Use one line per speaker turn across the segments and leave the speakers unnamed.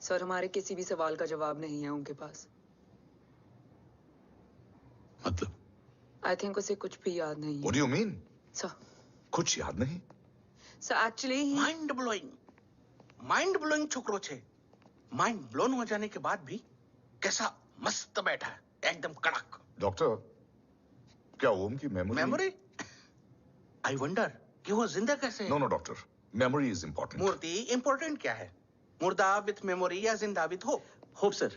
Sir, हमारे किसी भी सवाल का जवाब नहीं है उनके पास।
मतलब?
आई थिंक उसे कुछ भी याद नहीं है।
What do you mean?
Sir,
कुछ याद नहीं?
सर एक्चुअली
माइंड ब्लोइंग छोकरो छे। माइंड ब्लोन हो जाने के बाद भी कैसा मस्त बैठा है, एकदम कड़क।
डॉक्टर, क्या ओम की
मेमोरी? आई वंडर कि वो जिंदा कैसे है?
No doctor, memory is important.
Murthy, important क्या है? मुर्दा विथ मेमोरी या जिंदा with hope?
Hope sir.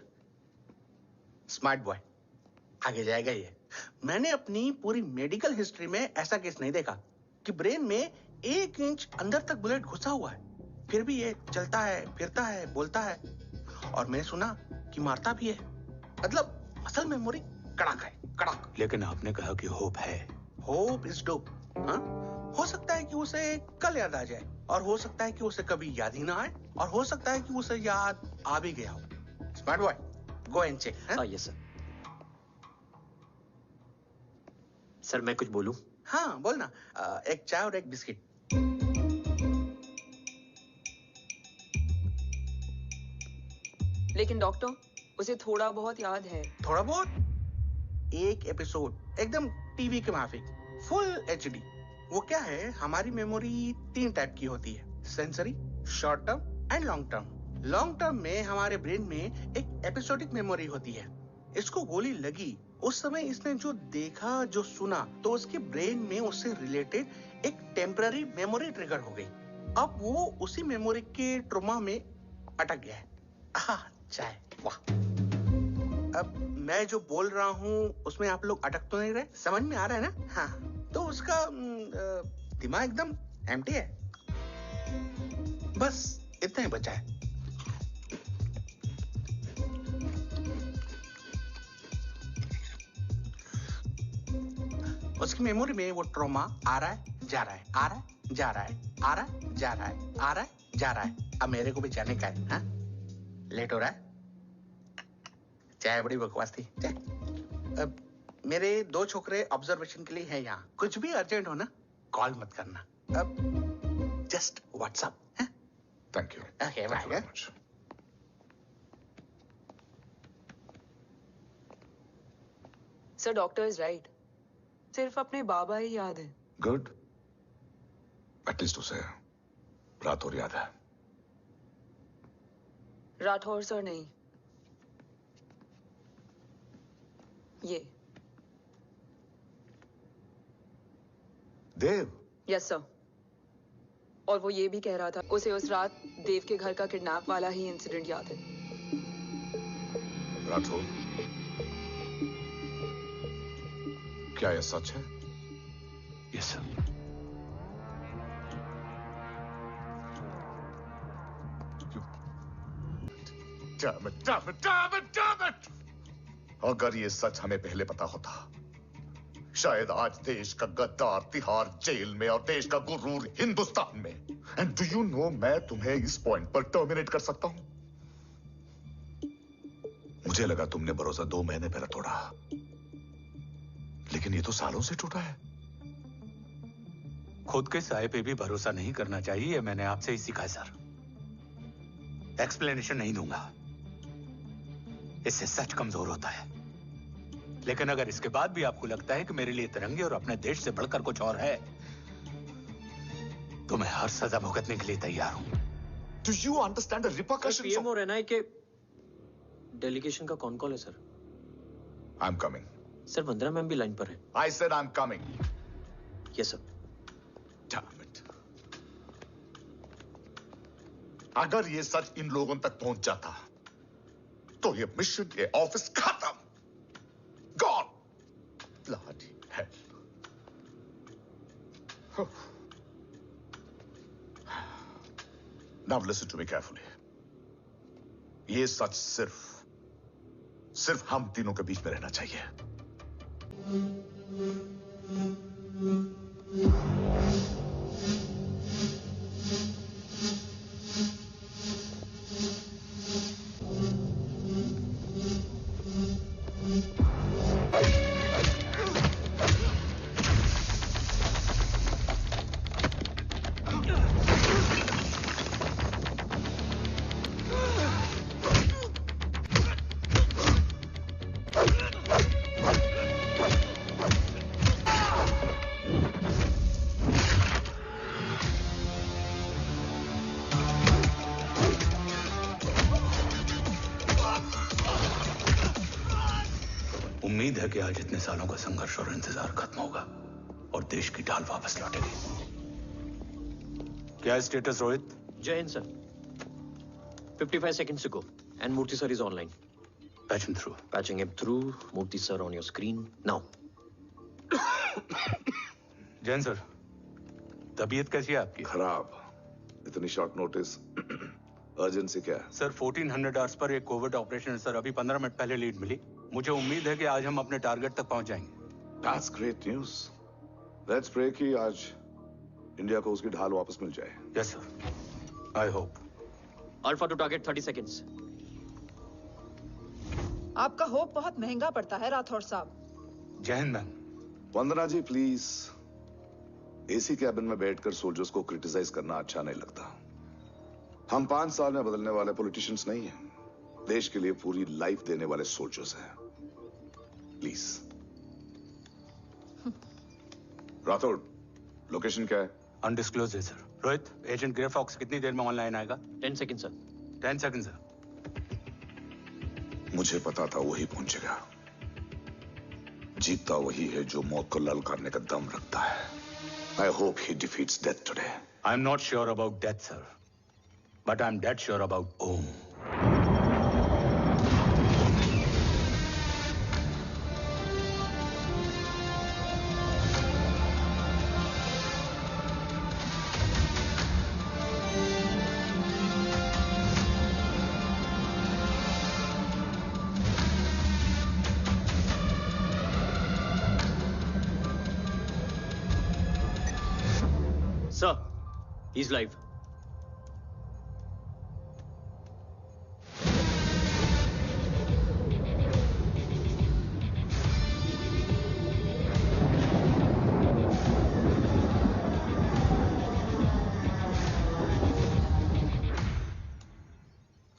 Smart boy, आगे जाएगा ये। मैंने अपनी पूरी मेडिकल हिस्ट्री में ऐसा केस नहीं देखा कि ब्रेन में 1 इंच अंदर तक बुलेट घुसा हुआ है, फिर भी ये चलता है, फिरता है, बोलता है, और मैंने सुना कि मारता भी है। मतलब मसल मेमोरी कड़क है, कड़क।
लेकिन आपने कहा कि होप है।
Hope is dope. हाँ, हो सकता है कि उसे कल याद आ जाए, और हो सकता है कि उसे कभी याद ही ना आए, और हो सकता है कि उसे याद आ भी गया हो। Smart boy, go and check.
Yes sir. Sir मैं कुछ बोलूं?
हाँ बोलना। एक चाय और एक बिस्किट।
लेकिन डॉक्टर, उसे थोड़ा बहुत याद है।
थोड़ा बहुत? एक एपिसोड एकदम टीवी के माफिक, फुल एचडी। वो क्या है, हमारी मेमोरी 3 टाइप की होती है, sensory, short term and long term. Long term में हमारे ब्रेन में एक एपिसोडिक मेमोरी होती है। इसको गोली लगी उस समय इसने जो देखा, जो सुना, तो उसके ब्रेन में उससे रिलेटेड एक टेम्पररी मेमोरी ट्रिगर हो गई। अब वो उसी मेमोरी के ट्रॉमा में अटक गया है। चाय, वाह। अब मैं जो बोल रहा हूँ उसमें आप लोग अटक तो नहीं रहे? समझ में आ रहा है ना? हाँ, तो उसका दिमाग एकदम एम्प्टी है। बस इतना ही बचा है। उसकी मेमोरी में वो ट्रॉमा आ रहा है, जा रहा है, आ रहा है, जा रहा है, आ रहा है, जा रहा है, आ रहा है, जा रहा है। अब मेरे को भी जाने का है। हाँ, लेट हो रहा है। चाय बड़ी बकवास थी। अब मेरे 2 छोकरे ऑब्जर्वेशन के लिए हैं यहाँ। कुछ भी अर्जेंट हो ना, कॉल मत करना। अब just WhatsApp.
Thank you.
Okay, bye.
Sir, doctor is right. सिर्फ अपने बाबा ही याद है।
गुड, एटलीस्ट उसे राठौर याद है।
राठौर सर नहीं, ये
देव।
Yes sir. और वो ये भी कह रहा था उसे उस रात देव के घर का किडनैप वाला ही इंसिडेंट याद है।
राठौर, क्या यह सच है?
Yes sir.
Damn it! अगर ये सच हमें पहले पता होता, शायद आज देश का गद्दार तिहाड़ जेल में और देश का गुरूर हिंदुस्तान में। एंड डू यू नो, मैं तुम्हें इस पॉइंट पर टर्मिनेट कर सकता हूं। मुझे लगा तुमने भरोसा 2 महीने पहले तोड़ा, लेकिन ये तो सालों से टूटा है।
खुद के साए पे भी भरोसा नहीं करना चाहिए, मैंने आपसे ही सीखा सर। एक्सप्लेनेशन नहीं दूंगा, इससे सच कमजोर होता है। लेकिन अगर इसके बाद भी आपको लगता है कि मेरे लिए तिरंगे और अपने देश से बढ़कर कुछ और है, तो मैं हर सजा भुगतने के लिए तैयार हूं।
Do you understand the repercussions?
PM और एनआई के डेलीगेशन का कौन कॉल है sir?
I'm coming.
Sir, Vandana ma'am भी लाइन पर है।
I said I'm coming.
Yes sir.
Damn it. अगर ये सच इन लोगों तक पहुंच जाता, तो ये मिशन, ये ऑफिस खत्म। Gone. Bloody hell. Now listen to me carefully. ये सच सिर्फ हम तीनों के बीच में रहना चाहिए।
उम्मीद है कि आज इतने सालों का संघर्ष और इंतजार खत्म होगा और देश की ढाल वापस लौटेगी। क्या है स्टेटस रोहित?
जय Hind sir. 55 seconds ago and Murthy sir is online.
Patch him through.
Patching him through. Murthy sir on your screen now.
Jain sir, तबीयत कैसी है आपकी?
खराब। इतनी शॉर्ट नोटिस। अर्जेंसी क्या है?
सर 1400 आवर्स पर एक कोविड ऑपरेशन सर, अभी 15 मिनट पहले लीड मिली। मुझे उम्मीद है कि आज हम अपने टारगेट तक पहुंच जाएंगे।
That's great news. Let's pray कि आज इंडिया को उसकी ढाल वापस मिल जाए।
Yes sir. I hope.
Alpha to target 30 seconds.
आपका होप बहुत महंगा पड़ता है राठौड़ साहब।
जय हिंद ma'am.
Vandana ji please, AC cabin में बैठकर सोल्जर्स को क्रिटिसाइज करना अच्छा नहीं लगता। हम 5 साल में बदलने वाले पॉलिटिशियंस नहीं हैं, देश के लिए पूरी लाइफ देने वाले सोल्जर्स हैं। प्लीज। राठौड़, लोकेशन क्या है?
अनडिस्क्लोज है sir. Rohit, agent grey fox कितनी देर में ऑनलाइन आएगा?
10 seconds sir.
10 seconds sir.
मुझे पता था वही पहुंचेगा। जीतता वही है जो मौत को ललकारने का दम रखता है। I hope he defeats death today.
I'm not sure about death, sir. But I'm dead sure about Om.
Sir, he's live.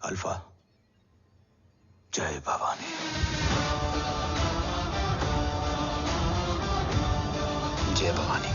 Alpha, जय भवानी। जय Bhavani.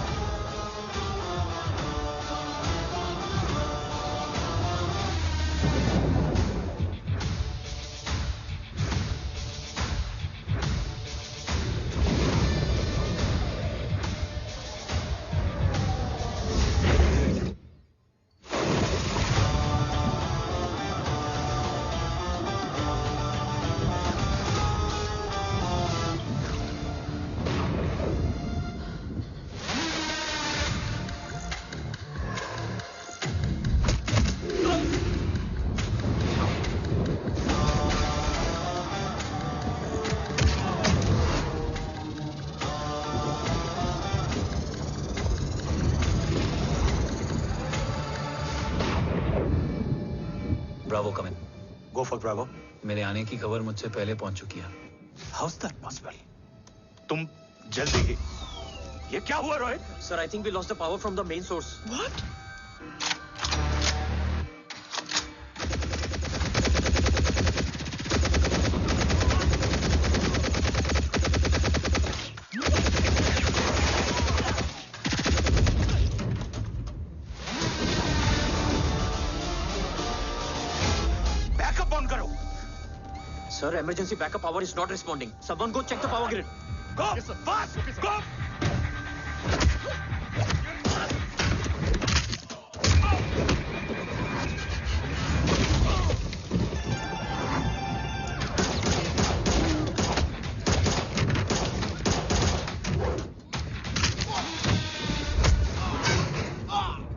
Bravo come in.
Go for Bravo.
मेरे आने की खबर मुझसे पहले पहुंच चुकी है।
How's that possible? तुम जल्दी ही। ये क्या हुआ Rohit?
Sir, I think we lost the power from the main source.
What?
Backup on करो।
Sir, emergency backup power is not responding. Someone go check the power grid.
Go! Fast! Go!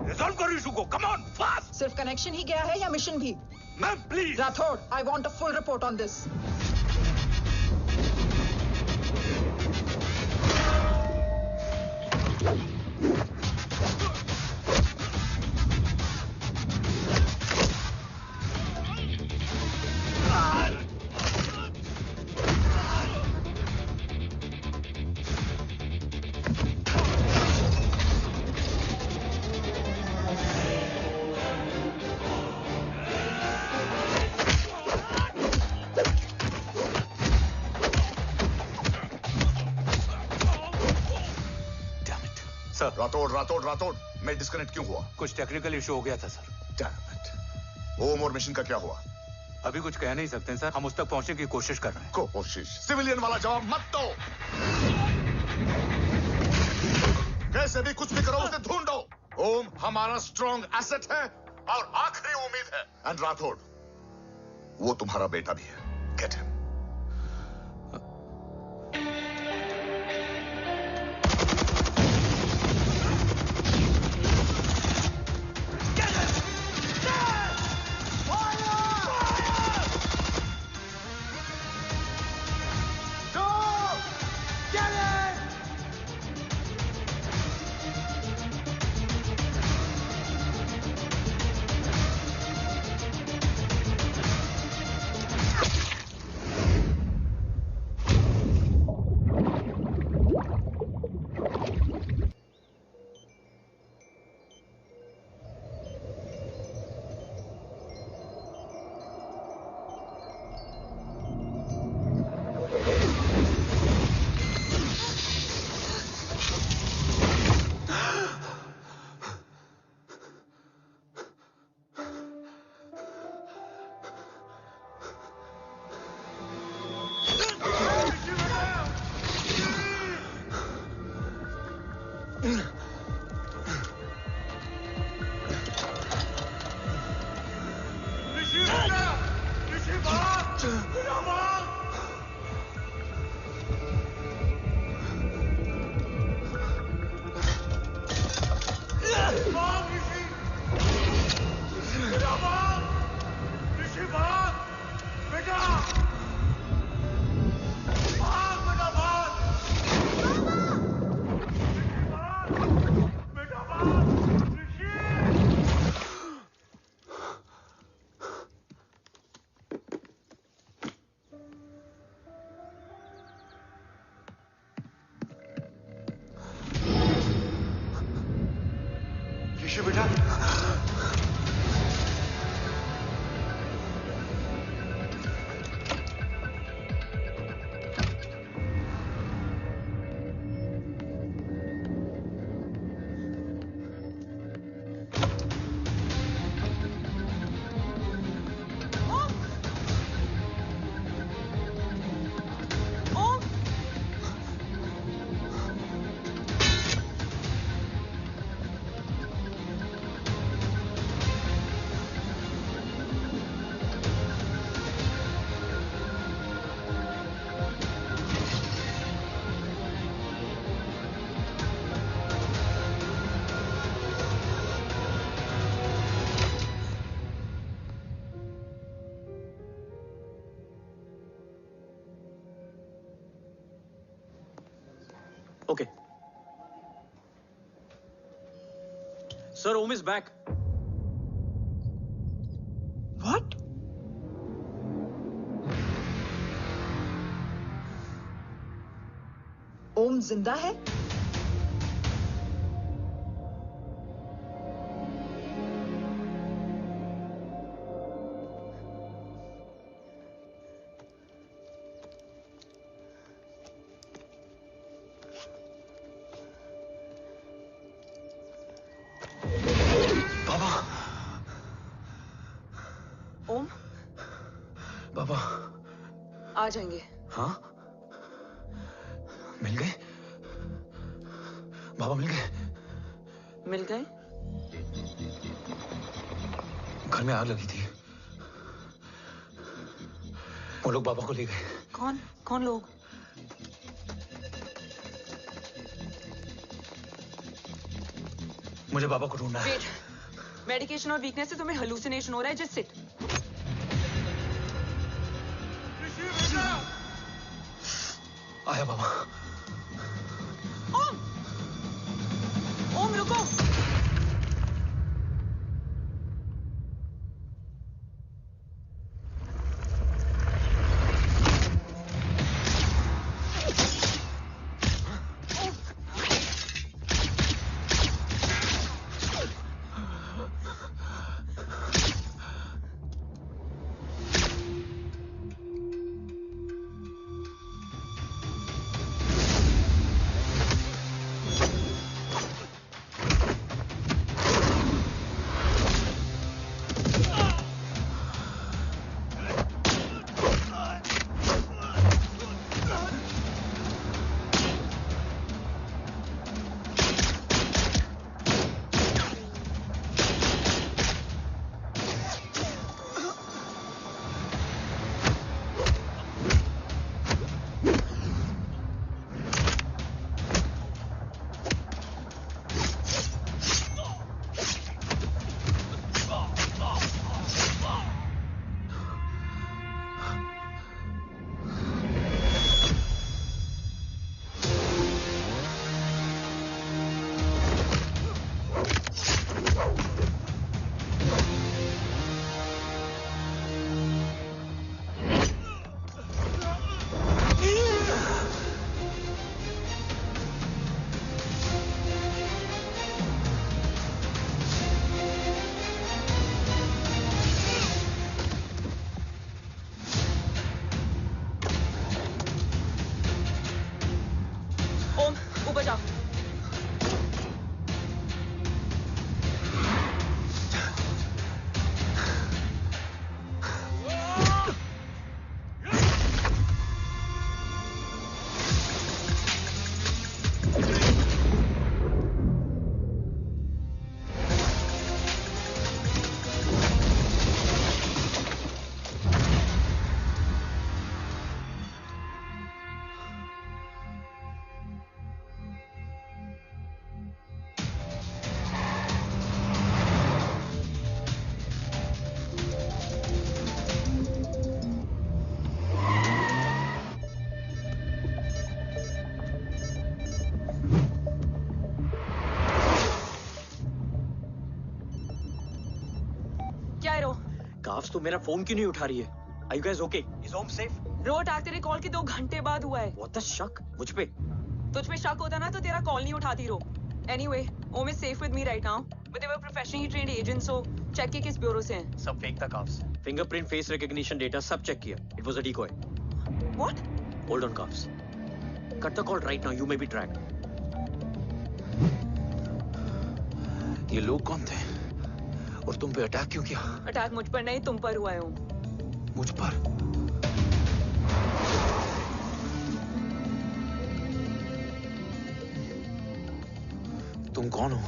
Resolve करो issue को। Come on, fast!
सिर्फ connection ही गया है या mission भी?
Ma'am, please!
Rathore, I want a full report on this.
Sir,
Rathore, मैं disconnect क्यों हुआ?
कुछ टेक्निकल इशू हो गया था सर।
Damn it. ओम और मिशन का क्या हुआ?
अभी कुछ कह नहीं सकते सर, हम उस तक पहुंचने की कोशिश कर रहे हैं।
कोशिश? सिविलियन वाला जवाब मत दो। कैसे भी कुछ भी करो, उसे ढूंढो। ओम हमारा स्ट्रॉन्ग एसेट है और आखिरी उम्मीद है। एंड राठौड़, वो तुम्हारा बेटा भी है। Get him.
Okay. Sir, Om is back.
What? ओम जिंदा है? ओम,
पापा
आ जाएंगे।
हाँ, मिल गए? बाबा मिल गए?
मिल गए?
घर में आग लगी थी, वो लोग बाबा को ले गए।
कौन? कौन लोग?
मुझे बाबा को ढूंढना है।
वेट, मेडिकेशन और वीकनेस से तुम्हें हेलुसिनेशन हो रहा है। Just sit.
आया बाबा।
ओम, ओम रुको।
तू मेरा फोन क्यों नहीं उठा रही है? Are you guys okay? Is Om safe?
रो अटैक तेरे कॉल के 2 घंटे बाद हुआ है।
What the शक? मुझ पे?
तुझ पे शक होता ना तो तेरा कॉल नहीं उठाती रो। Anyway, Om is safe with me right now. But they were professionally trained agents, so check के किस ब्यूरो से हैं।
सब फेक था cops. Fingerprint, face recognition data सब चेक किया। It was a decoy.
What?
Hold on, cops. Cut the call right now. You may be tracked.
ये लोग कौन थे? और तुम पे अटैक क्यों किया?
अटैक मुझ पर नहीं तुम पर हुआ है ओम।
मुझ पर? तुम कौन हो?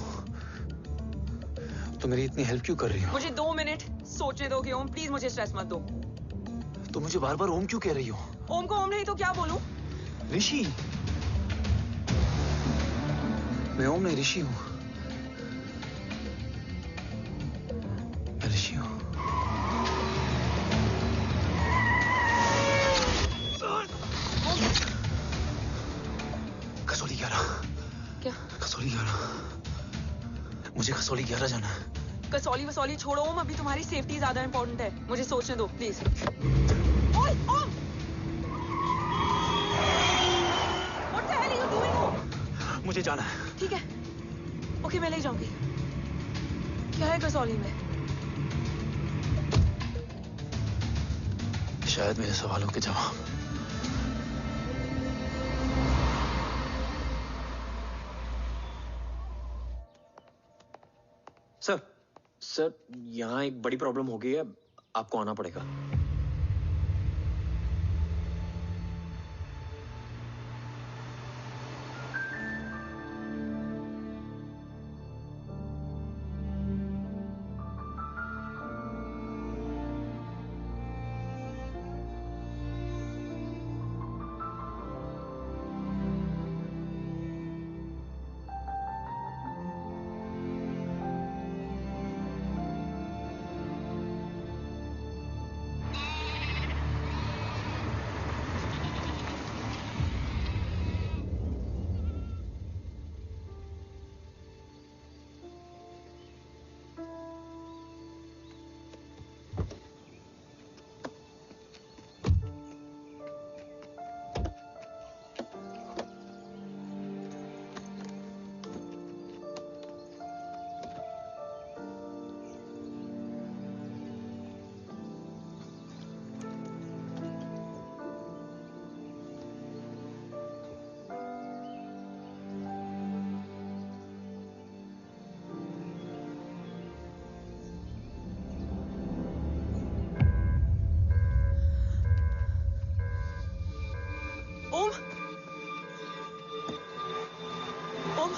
तुम मेरी इतनी हेल्प क्यों कर रही हो?
मुझे 2 मिनट सोचने दोगे ओम? प्लीज मुझे स्ट्रेस मत दो।
तुम मुझे बार बार ओम क्यों कह रही हो?
ओम को ओम नहीं तो क्या बोलूं?
ऋषि। मैं ओम नहीं, ऋषि हूं। मैं ऋषि हूं। कसौली 11।
क्या?
कसौली 11। मुझे कसौली 11 जाना है।
कसौली वसौली छोड़ो ओम, अभी तुम्हारी सेफ्टी ज्यादा इंपॉर्टेंट है। मुझे सोचने दो प्लीज। ओए ओम! What the hell are you doing ओम?
मुझे जाना है।
ठीक है। ओके मैं ले जाऊंगी। क्या है कसौली में?
शायद मेरे सवालों के जवाब।
सर, यहाँ एक बड़ी प्रॉब्लम हो गई है। आपको आना पड़ेगा।
ओम! ओम!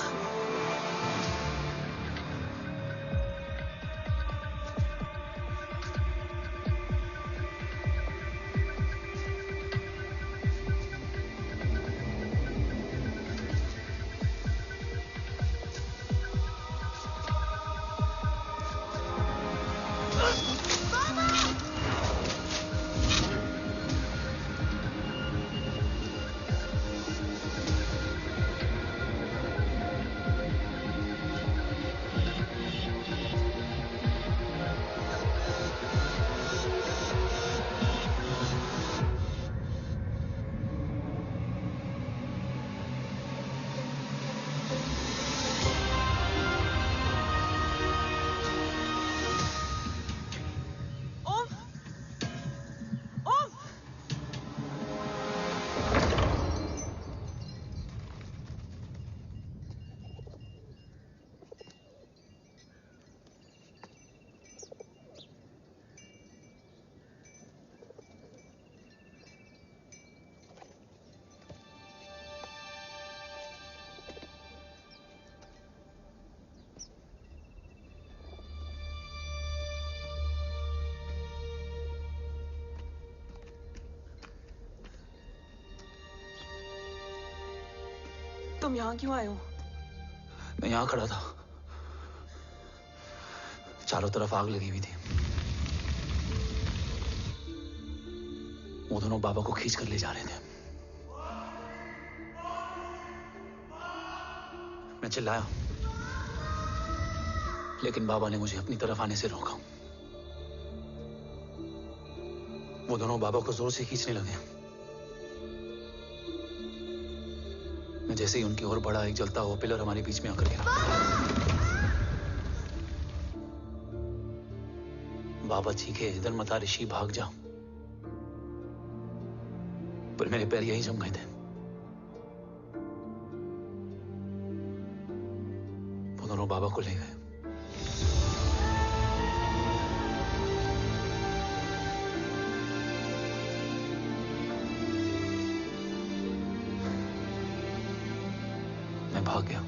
तुम यहाँ क्यों आए हो?
मैं यहाँ खड़ा था। चारों तरफ आग लगी हुई थी। वो दोनों बाबा को खींच कर ले जा रहे थे। मैं चिल्लाया, लेकिन बाबा ने मुझे अपनी तरफ आने से रोका। वो दोनों बाबा को जोर से खींचने लगे। मैं जैसे ही उनकी ओर बढ़ा, एक जलता हुआ पिलर हमारे बीच में आकर गिरा। बाबा चीखे, इधर मत आ ऋषि, भाग जा। पर मेरे पैर यहीं जम गए थे। वो दोनों बाबा को ले गए। मैं भाग गया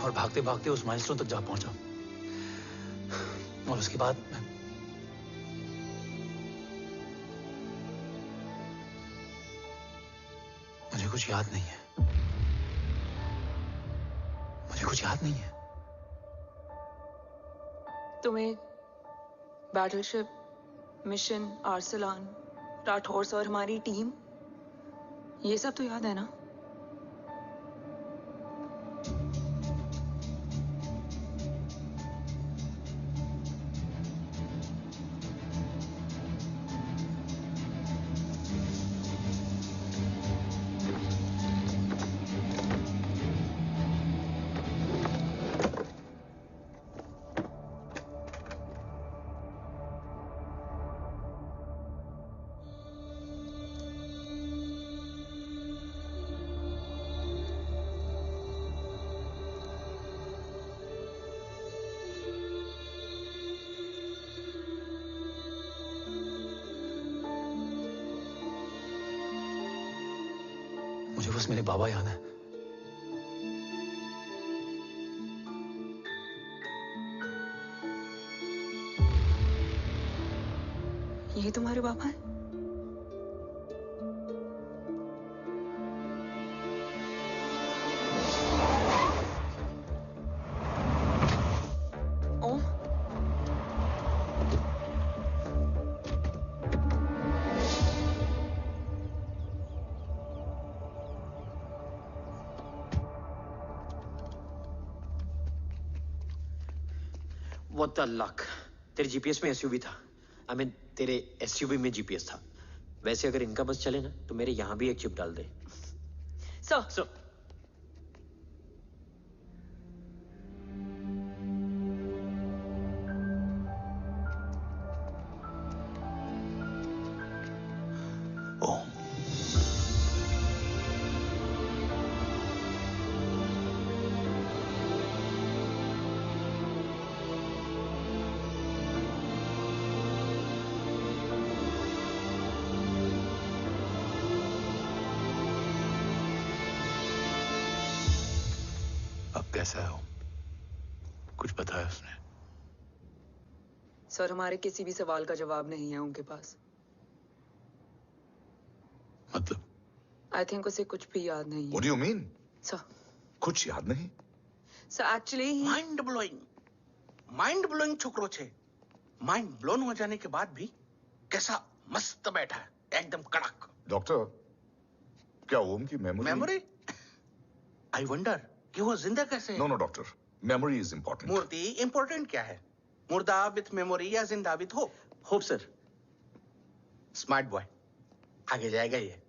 और भागते भागते उस माइलस्टोन तक जा पहुंचा। और उसके बाद मुझे कुछ याद नहीं है। मुझे कुछ याद नहीं है।
तुम्हें बैटलशिप, मिशन, आर्सलान, राठौर और हमारी टीम, ये सब तो याद है ना? मुझे बस मेरे बाबा याद है। ये तुम्हारे बाबा हैं? ओम,
What the luck? तेरे जीपीएस में एसयूवी था। I mean, तेरे एसयूवी में जीपीएस था। वैसे अगर इनका बस चले ना, तो मेरे यहां भी एक चिप डाल दे।
सर।
ओम, अब कैसा है ओम? कुछ पता है उसने?
सर, हमारे किसी भी सवाल का जवाब नहीं है उनके पास।
मतलब?
आई थिंक उसे कुछ भी याद नहीं
What
है।
do you mean?
सर,
कुछ याद नहीं?
सर एक्चुअली
माइंड ब्लोइंग छोकरो छे। माइंड ब्लोन हो जाने के बाद भी कैसा मस्त बैठा है, एकदम कड़क।
डॉक्टर, क्या ओम की
मेमोरी? आई वंडर कि वो जिंदा कैसे है?
No doctor, memory is important.
Murthy, important क्या है? मुर्दा विथ मेमोरी या जिंदा with hope?
Hope sir.
Smart boy, आगे जाएगा ये।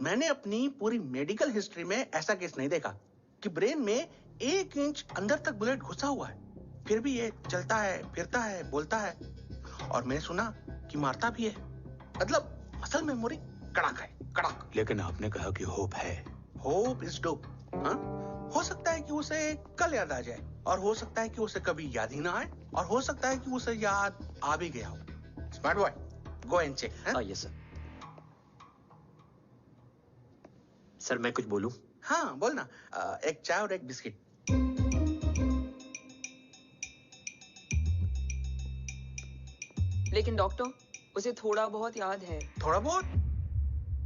मैंने अपनी पूरी मेडिकल हिस्ट्री में ऐसा केस नहीं देखा कि ब्रेन में 1 इंच अंदर तक बुलेट घुसा हुआ है, फिर भी ये चलता है, फिरता है, बोलता है, और मैंने सुना कि मारता भी है। मतलब असल मेमोरी कड़क है, कड़क।
लेकिन आपने कहा कि होप है।
Hope is dope. हाँ, हो सकता है कि उसे कल याद आ जाए, और हो सकता है कि उसे कभी याद ही ना आए, और हो सकता है कि उसे याद आ भी गया हो। Smart boy, go and check.
Yes sir. Sir मैं कुछ बोलूं?
हाँ बोल ना। एक चाय और एक बिस्किट।
लेकिन डॉक्टर, उसे थोड़ा बहुत याद है।
थोड़ा बहुत?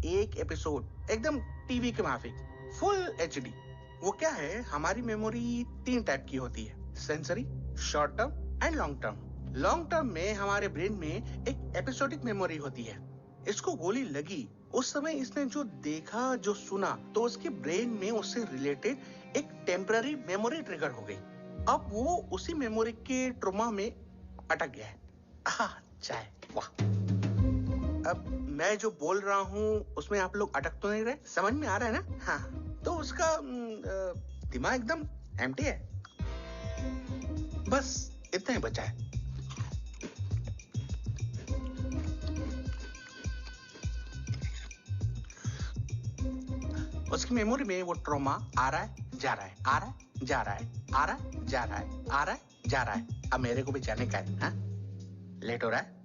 एक एपिसोड एकदम टीवी के माफिक, फुल एचडी। वो क्या है, हमारी मेमोरी 3 टाइप की होती है, sensory, short term and long term. Long term में हमारे ब्रेन में एक एपिसोडिक मेमोरी होती है। इसको गोली लगी, उस समय इसने जो देखा, जो सुना, तो उसके ब्रेन में उससे रिलेटेड एक टेम्पररी मेमोरी ट्रिगर हो गई। अब वो उसी मेमोरी के ट्रॉमा में अटक गया है। चाय। वाह। अब मैं जो बोल रहा हूँ उसमें आप लोग अटक तो नहीं रहे? समझ में आ रहा है ना? हाँ, तो उसका दिमाग एकदम एम्प्टी है। बस इतना ही बचा है। उसकी मेमोरी में वो ट्रॉमा आ रहा है, जा रहा है, आ रहा है, जा रहा है, आ रहा है, जा रहा है, आ रहा है, जा रहा है। अब मेरे को भी जाने का है। हाँ, लेट हो रहा है।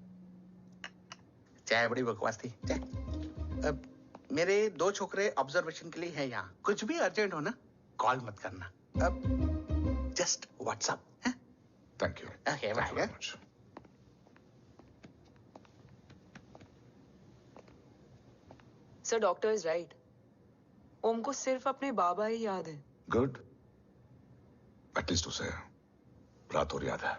चाय बड़ी बकवास थी। अब मेरे 2 छोकरे ऑब्जर्वेशन के लिए हैं यहाँ। कुछ भी अर्जेंट हो ना, कॉल मत करना। अब just WhatsApp.
Thank you.
Okay, bye.
Sir, doctor is right. Om को सिर्फ अपने बाबा ही याद है।
गुड। एटलीस्ट उसे राठौर याद है।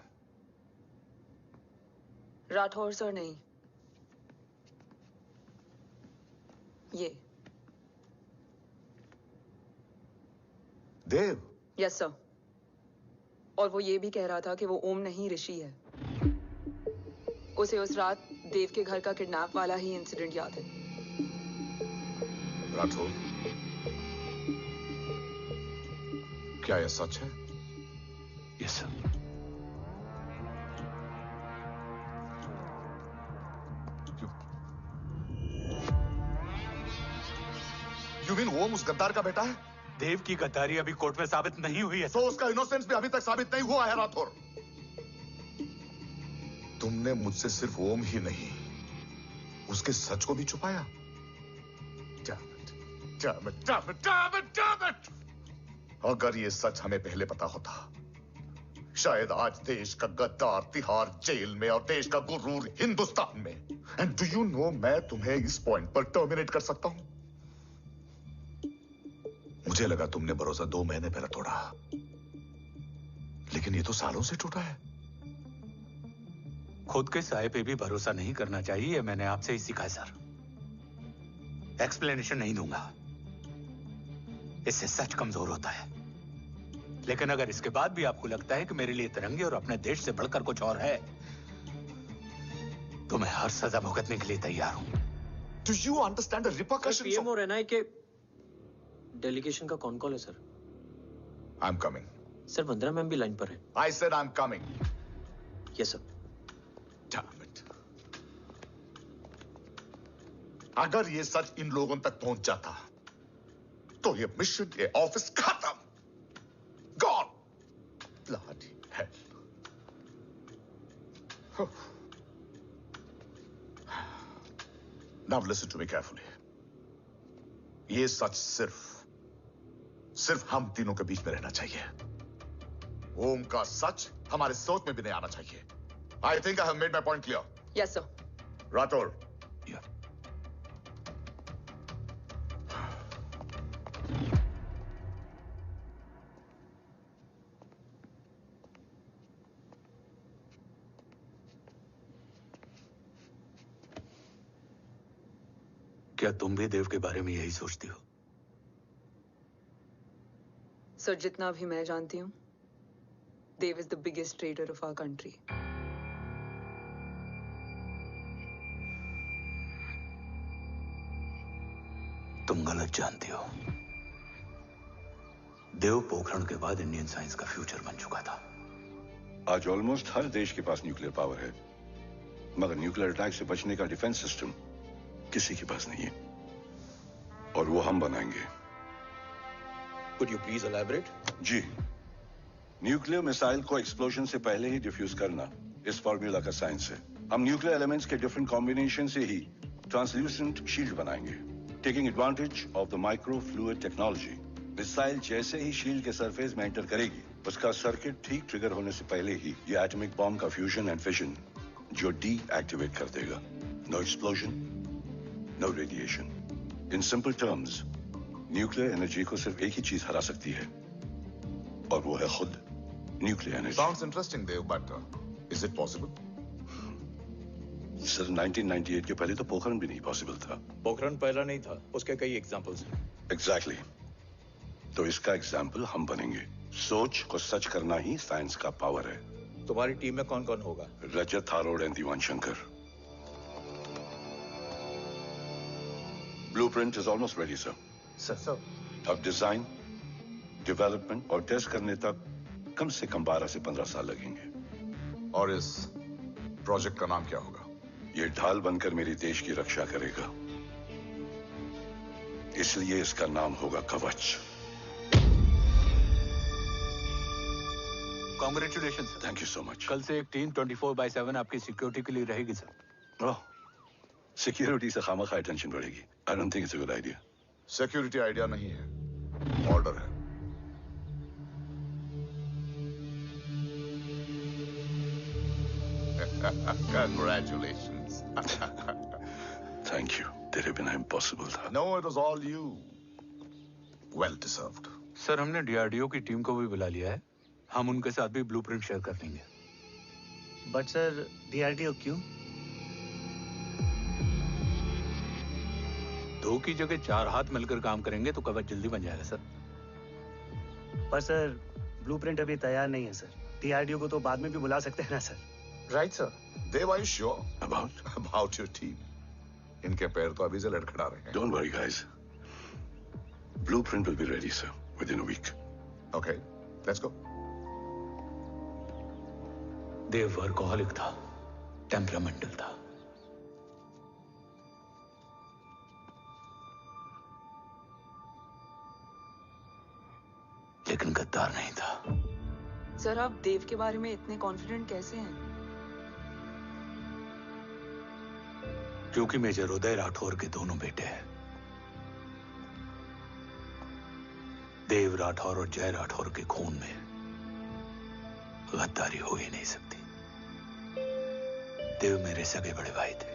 राठौर सर नहीं, ये
देव।
Yes sir. और वो ये भी कह रहा था कि वो ओम नहीं, ऋषि है। उसे उस रात देव के घर का किडनैप वाला ही इंसिडेंट याद है।
राठौर, क्या यह सच है?
Yes sir.
यू मीन ओम उस गद्दार का बेटा है?
देव की गद्दारी अभी कोर्ट में साबित नहीं हुई है।
तो उसका इनोसेंस भी अभी तक साबित नहीं हुआ है राठौर। तुमने मुझसे सिर्फ ओम ही नहीं, उसके सच को भी छुपाया। Damn it! अगर ये सच हमें पहले पता होता, शायद आज देश का गद्दार तिहाड़ जेल में और देश का गुरूर हिंदुस्तान में। एंड डू यू नो, मैं तुम्हें इस पॉइंट पर टर्मिनेट कर सकता हूं। मुझे लगा तुमने भरोसा 2 महीने पहले तोड़ा, लेकिन ये तो सालों से टूटा है।
खुद के साये पे भी भरोसा नहीं करना चाहिए, मैंने आपसे ही सीखा है सर। एक्सप्लेनेशन नहीं दूंगा, इससे सच कमजोर होता है। लेकिन अगर इसके बाद भी आपको लगता है कि मेरे लिए तिरंगे और अपने देश से बढ़कर कुछ और है, तो मैं हर सजा भुगतने के लिए तैयार हूं।
Do you understand the repercussions?
PM और एनआई के डेलीगेशन का कौन कॉल है sir?
I'm coming.
Sir, 15 ma'am भी लाइन पर है।
I said I'm coming.
Yes sir.
Damn it. अगर ये सच इन लोगों तक पहुंच जाता, तो ये मिशन, ये ऑफिस खत्म। Gone. Bloody hell. Now listen to me carefully. ये सच सिर्फ हम तीनों के बीच में रहना चाहिए। ओम का सच हमारे सोच में भी नहीं आना चाहिए। I think I have made my point clear.
Yes sir.
Rathore,
क्या तुम भी देव के बारे में यही सोचती हो?
सर, जितना भी मैं जानती हूँ, Dev is the biggest trader of our country.
तुम गलत जानती हो। देव पोखरण के बाद इंडियन साइंस का फ्यूचर बन चुका था।
आज ऑलमोस्ट हर देश के पास न्यूक्लियर पावर है, मगर न्यूक्लियर अटैक से बचने का डिफेंस सिस्टम किसी के पास नहीं है, और वो हम बनाएंगे।
Could you please elaborate?
जी, न्यूक्लियर मिसाइल को एक्सप्लोजन से पहले ही डिफ्यूज करना इस फॉर्मूला का साइंस है। हम न्यूक्लियर एलिमेंट्स के डिफरेंट कॉम्बिनेशन से ही ट्रांसल्यूसेंट शील्ड बनाएंगे, taking advantage of the micro fluid technology. Missile जैसे ही शील्ड के सरफेस में एंटर करेगी, उसका सर्किट ठीक ट्रिगर होने से पहले ही ये एटॉमिक बॉम्ब का फ्यूजन एंड फिशन जो डीएक्टिवेट कर देगा। No explosion, no radiation. In simple terms, nuclear energy को सिर्फ एक ही चीज हरा सकती है, और वो है खुद nuclear energy.
Sounds interesting, Dev, but is it possible?
Sir, 1998 के पहले तो पोखरण भी नहीं पॉसिबल था।
पोखरण पहला नहीं था, उसके कई एग्जांपल्स हैं।
एग्जैक्टली। तो इसका एग्जाम्पल हम बनेंगे। सोच को सच करना ही साइंस का पावर है।
तुम्हारी टीम में कौन कौन होगा?
रजत, हारोड and Diwan Shankar. Blueprint is almost ready sir.
Sir
अब डिजाइन, डेवलपमेंट और टेस्ट करने तक कम से कम 12 से 15 साल लगेंगे।
और इस प्रोजेक्ट का नाम क्या होगा?
ये ढाल बनकर मेरे देश की रक्षा करेगा, इसलिए इसका नाम होगा कवच।
Congratulation sir.
Thank you so much.
कल से एक टीम 24/7 आपकी सिक्योरिटी के लिए रहेगी सर।
ओह, सिक्योरिटी से खामखा टेंशन बढ़ेगी। I don't think it's a good idea.
Security idea नहीं है, ऑर्डर है। Congratulations.
Thank you. तेरे बिना इम्पॉसिबल था।
No, it was all you. Well deserved.
Sir हमने डीआरडीओ की टीम को भी बुला लिया है, हम उनके साथ भी ब्लूप्रिंट शेयर कर लेंगे।
बट सर डीआरडीओ क्यों?
2 की जगह 4 हाथ मिलकर काम करेंगे तो कवच जल्दी बन जाएगा सर।
पर सर ब्लूप्रिंट अभी तैयार नहीं है सर। डीआरडीओ को तो बाद में भी बुला सकते हैं ना sir.
Right sir.
Dev, are you sure about your team? इनके पैर तो अभी से लड़खड़ा रहे हैं।
Don't worry, guys. Blueprint will be ready, sir, within a week.
Okay, let's go.
Dev workaholic था, टेम्परामेंटल था। लेकिन गद्दार नहीं था।
सर आप देव के बारे में इतने कॉन्फिडेंट कैसे हैं?
क्योंकि मेजर उदय राठौर के दोनों बेटे हैं। देव राठौर और जय राठौर के खून में गद्दारी हो ही नहीं सकती। देव मेरे सगे बड़े भाई थे।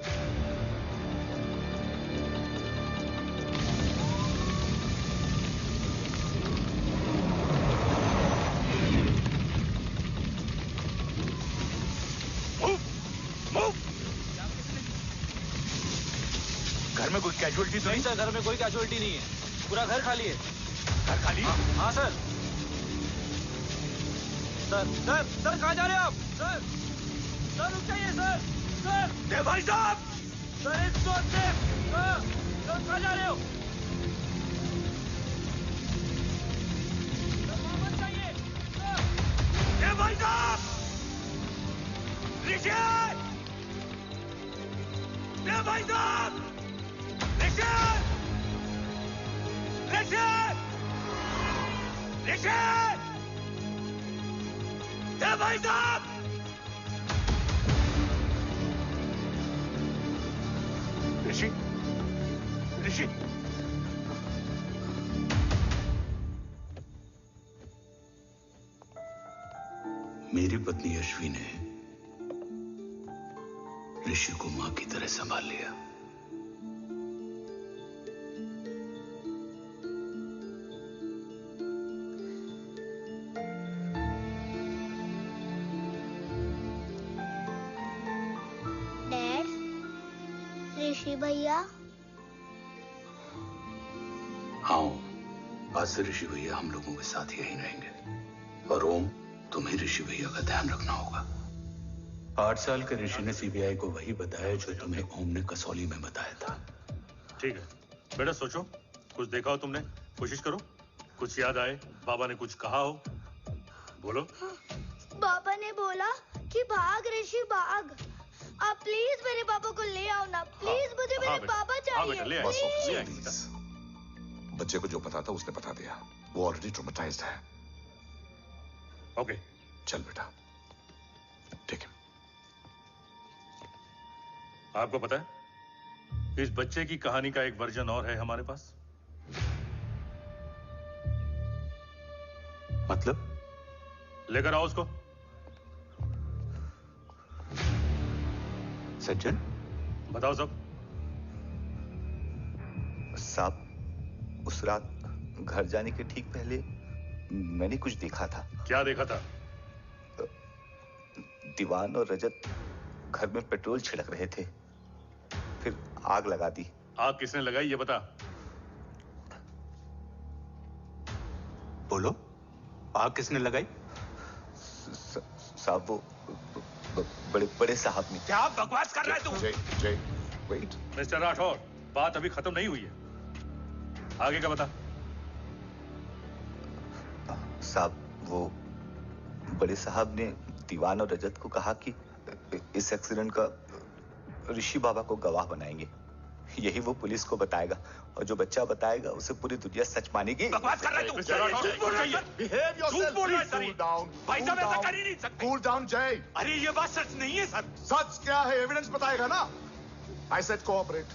घर में कोई कैजुअलिटी तो नहीं?
सर घर में कोई कैजुअलिटी नहीं है, पूरा घर खाली है।
घर खाली?
हाँ सर। सर कहाँ जा रहे हैं आप? सर रुक जाइए सर।
देव भाई साहब!
Sir it's not safe. Sir कहाँ जा रहे हो? सर वहाँ मत जाइए।
देव भाई साहब! ऋषि! देव भाई साहब! ऋषि! ऋषि! ऋषि! देव भाई साहब! ऋषि! ऋषि! मेरी पत्नी अश्वी ने ऋषि को मां की तरह संभाल लिया।
डैड, ऋषि भैया।
हाँ, आज से ऋषि भैया हम लोगों के साथ यहीं रहेंगे। और ओम, तुम्हें ऋषि भैया का ध्यान रखना होगा। 8 साल के ऋषि ने सीबीआई को वही बताया जो तुम्हें ओम ने कसौली में बताया था।
ठीक है बेटा, सोचो, कुछ देखा हो तुमने, कोशिश करो, कुछ याद आए, बाबा ने कुछ कहा हो, बोलो।
पापा ने बोला कि भाग ऋषि भाग। आप प्लीज मेरे पापा को ले आओ ना, प्लीज। मुझे मेरे पापा चाहिए।
बस प्लीज। बच्चे को जो पता था उसने बता दिया, वो ऑलरेडी ट्रॉमेटाइज्ड है।
ओके
चल बेटा, ठीक है।
आपको पता है इस बच्चे की कहानी का एक वर्जन और है हमारे पास।
मतलब?
लेकर आओ उसको।
सज्जन,
बताओ सब।
साहब, उस रात घर जाने के ठीक पहले मैंने कुछ देखा था।
क्या देखा था?
दीवान और रजत घर में पेट्रोल छिड़क रहे थे, फिर आग लगा दी।
आग किसने लगाई ये बता।
बोलो, आग किसने लगाई?
साहब वो बड़े बड़े साहब ने।
क्या बकवास कर रहा है तू?
जय, वेट।
मिस्टर राठौर, बात अभी खत्म नहीं हुई है। आगे का बता।
साहब, वो बड़े साहब ने दीवान और रजत को कहा कि इस एक्सीडेंट का ऋषि बाबा को गवाह बनाएंगे। यही वो पुलिस को बताएगा और जो बच्चा बताएगा उसे पूरी दुनिया सच मानेगी।
बकवास कर रहा है तू। झूठ बोल रही है।
Behave yourself,
झूठ बोल रहा है
please,
सर।
cool down,
भाई
cool
साहब ऐसा
down.
कर ही नहीं सकते।
Cool down, Jay.
अरे ये बात सच नहीं है सर।
सच क्या है? एविडेंस बताएगा ना। I said cooperate.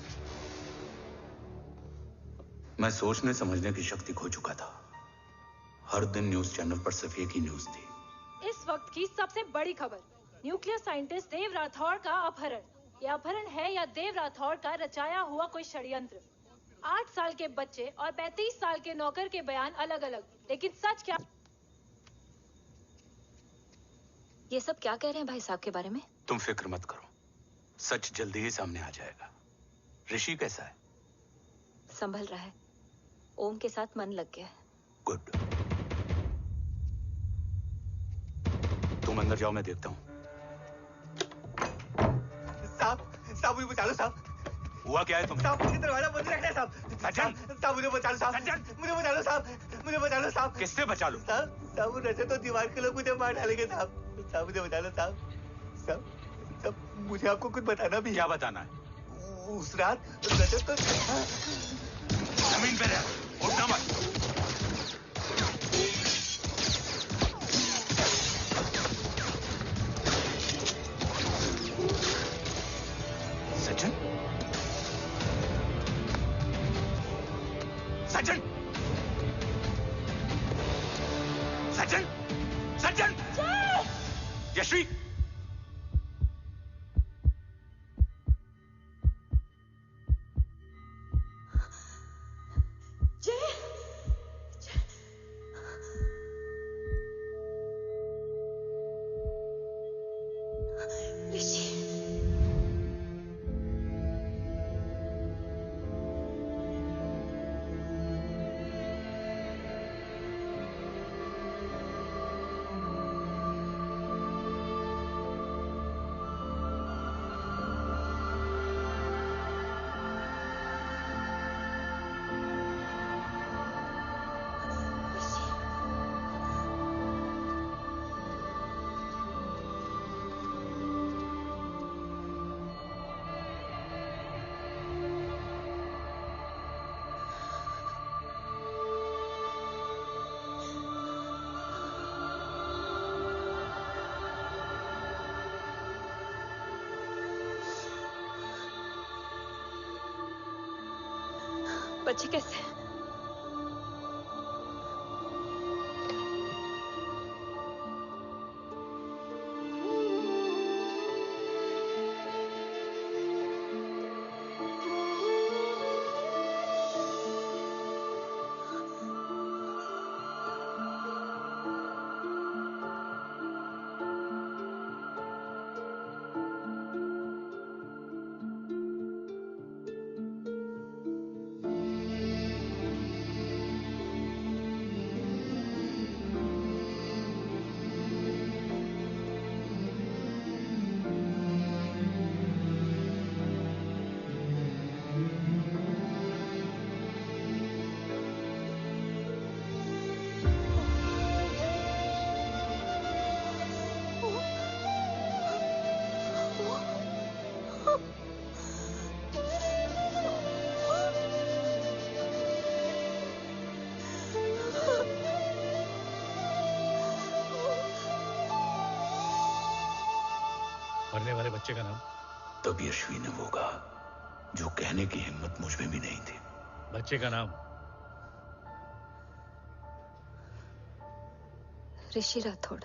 मैं सोचने समझने की शक्ति खो चुका था। हर दिन न्यूज चैनल पर सिर्फ एक ही न्यूज थी।
इस वक्त की सबसे बड़ी खबर, न्यूक्लियर साइंटिस्ट देव राठौड़ का अपहरण। यह अपहरण है या देव राठौड़ का रचाया हुआ कोई षड्यंत्र। 8 साल के बच्चे और 35 साल के नौकर के बयान अलग अलग, लेकिन सच क्या?
ये सब क्या कह रहे हैं भाई साहब के बारे में?
तुम फिक्र मत करो, सच जल्दी ही सामने आ जाएगा। ऋषि कैसा है?
संभल रहा है। ओम के साथ मन लग गया है।
गुड। तुम अंदर जाओ, मैं देखता हूँ।
साहब मुझे बचा लो साहब।
हुआ क्या है तुम्हें?
साहब मुझे दरवाजा बंद रखना है साहब। साहब मुझे बचा लो साहब। मुझे बचा लो साहब। मुझे बचा लो साहब।
किससे बचा लो?
साहब वो रजत और दीवार के लोग मुझे मार डालेंगे साहब। साहब मुझे बचा लो साहब। साहब मुझे आपको कुछ बताना भी।
क्या बताना है?
उस रात रजत तो
जमीन पे रह, उठना मत। सचिन? सचिन? सचिन? सचिन? यश्वी?
बच्चे कैसे हैं?
मरने वाले बच्चे का नाम?
तब यश्वी ने वो कहा जो कहने की हिम्मत मुझ में भी नहीं थी।
बच्चे का नाम?
ऋषि राठौड़।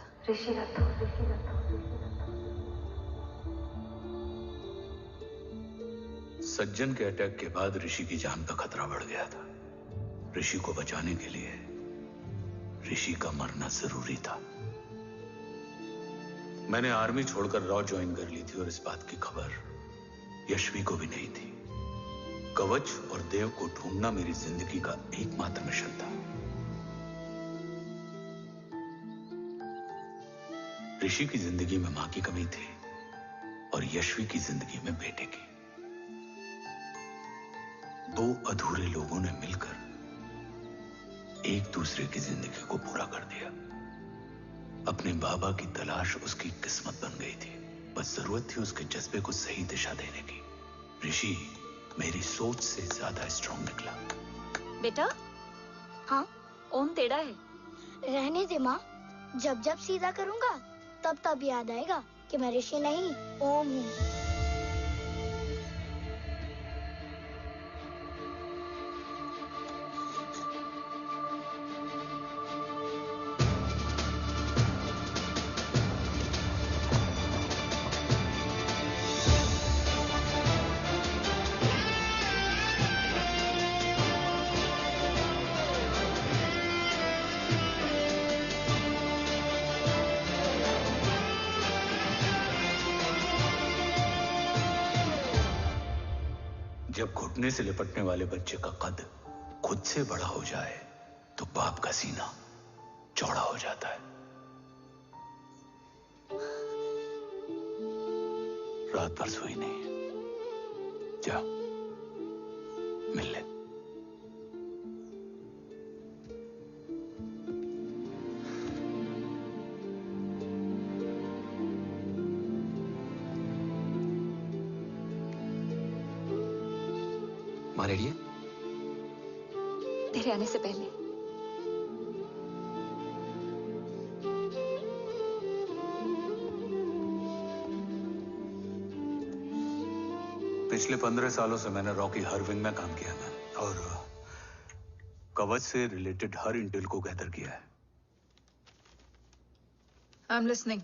सज्जन के अटैक के बाद ऋषि की जान का खतरा बढ़ गया था। ऋषि को बचाने के लिए ऋषि का मरना जरूरी था। मैंने आर्मी छोड़कर रॉ ज्वाइन कर ली थी और इस बात की खबर यश्वी को भी नहीं थी। कवच और देव को ढूंढना मेरी जिंदगी का एकमात्र मिशन था। ऋषि की जिंदगी में मां की कमी थी और यश्वी की जिंदगी में बेटे की। दो अधूरे लोगों ने मिलकर एक दूसरे की जिंदगी को पूरा कर दिया। अपने बाबा की तलाश उसकी किस्मत बन गई थी, बस जरूरत थी उसके जज्बे को सही दिशा देने की। ऋषि मेरी सोच से ज्यादा स्ट्रांग निकला।
बेटा,
हाँ
ओम टेढ़ा है।
रहने दे माँ, जब जब सीधा करूँगा तब तब याद आएगा कि मैं ऋषि नहीं ओम हूँ।
जब घुटने से लिपटने वाले बच्चे का कद खुद से बड़ा हो जाए तो बाप का सीना चौड़ा हो जाता है। रात भर सोई नहीं, जा मिल ले।
माँ रेडी है?
तेरे आने से पहले।
पिछले 15 सालों से मैंने रॉकी हर विंग में काम किया है और कवच से रिलेटेड हर इंटेल को गैदर किया है।
I am listening.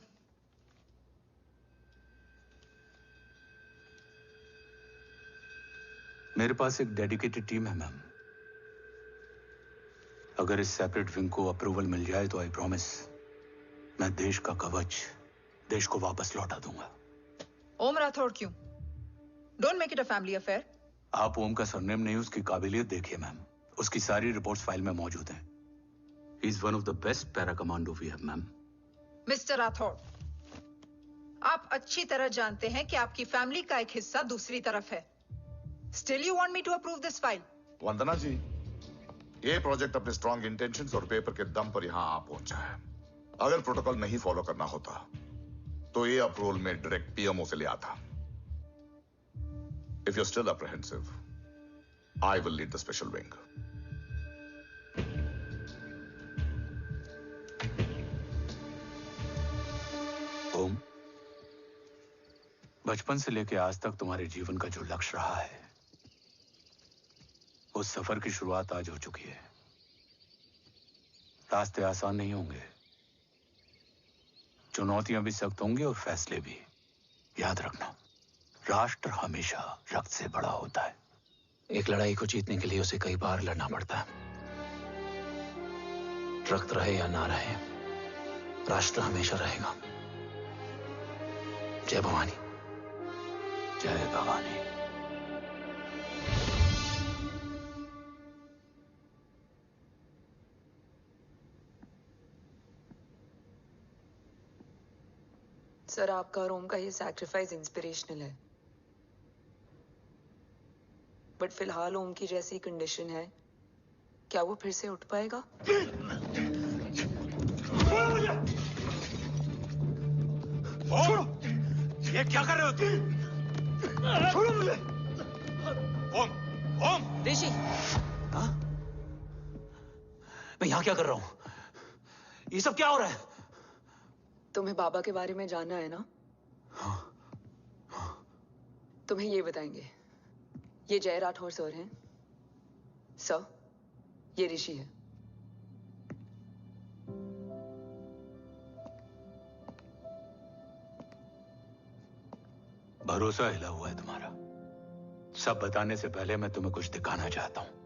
मेरे पास एक डेडिकेटेड टीम है मैम। अगर इस सेपरेट विंग को अप्रूवल मिल जाए तो आई प्रॉमिस मैं देश का कवच देश को वापस लौटा दूंगा।
ओम राठौड़ क्यों? Don't make it a family affair.
आप ओम का सरनेम नहीं, उसकी काबिलियत देखिए मैम। उसकी सारी रिपोर्ट्स फाइल में मौजूद हैं। He is one of the best para commando we have ma'am.
Mister Rathore, आप अच्छी तरह जानते हैं कि आपकी फैमिली का एक हिस्सा दूसरी तरफ है। Still you want me to approve this file?
वंदना जी, ये प्रोजेक्ट अपने स्ट्रॉन्ग इंटेंशंस और पेपर के दम पर यहां आ पहुंचा है। अगर प्रोटोकॉल नहीं फॉलो करना होता तो ये अप्रूवल में डायरेक्ट पीएमओ से ले आता। If you're still apprehensive, I will lead the special wing.
ओम, बचपन से लेकर आज तक तुम्हारे जीवन का जो लक्ष्य रहा है उस सफर की शुरुआत आज हो चुकी है। रास्ते आसान नहीं होंगे, चुनौतियां भी सख्त होंगी और फैसले भी। याद रखना, राष्ट्र हमेशा रक्त से बड़ा होता है।
एक लड़ाई को जीतने के लिए उसे कई बार लड़ना पड़ता है। रक्त रहे या ना रहे, राष्ट्र हमेशा रहेगा। जय भवानी।
जय भवानी।
सर, आपका और ओम का ये सैक्रिफाइस इंस्पिरेशनल है, बट फिलहाल ओम की जैसी कंडीशन है, क्या वो फिर से उठ पाएगा?
छोड़ो! ये क्या कर रहे हो तुम? छोड़ो मुझे! ओम! ओम!
ऋषि! हाँ? मैं यहाँ क्या कर रहा हूँ? ये सब क्या हो रहा है?
तुम्हें बाबा के बारे में जानना है ना? तुम्हें ये बताएंगे। ये जय राठौर सर हैं। सर, ये ऋषि है।
भरोसा हिला हुआ है तुम्हारा। सब बताने से पहले मैं तुम्हें कुछ दिखाना चाहता हूं।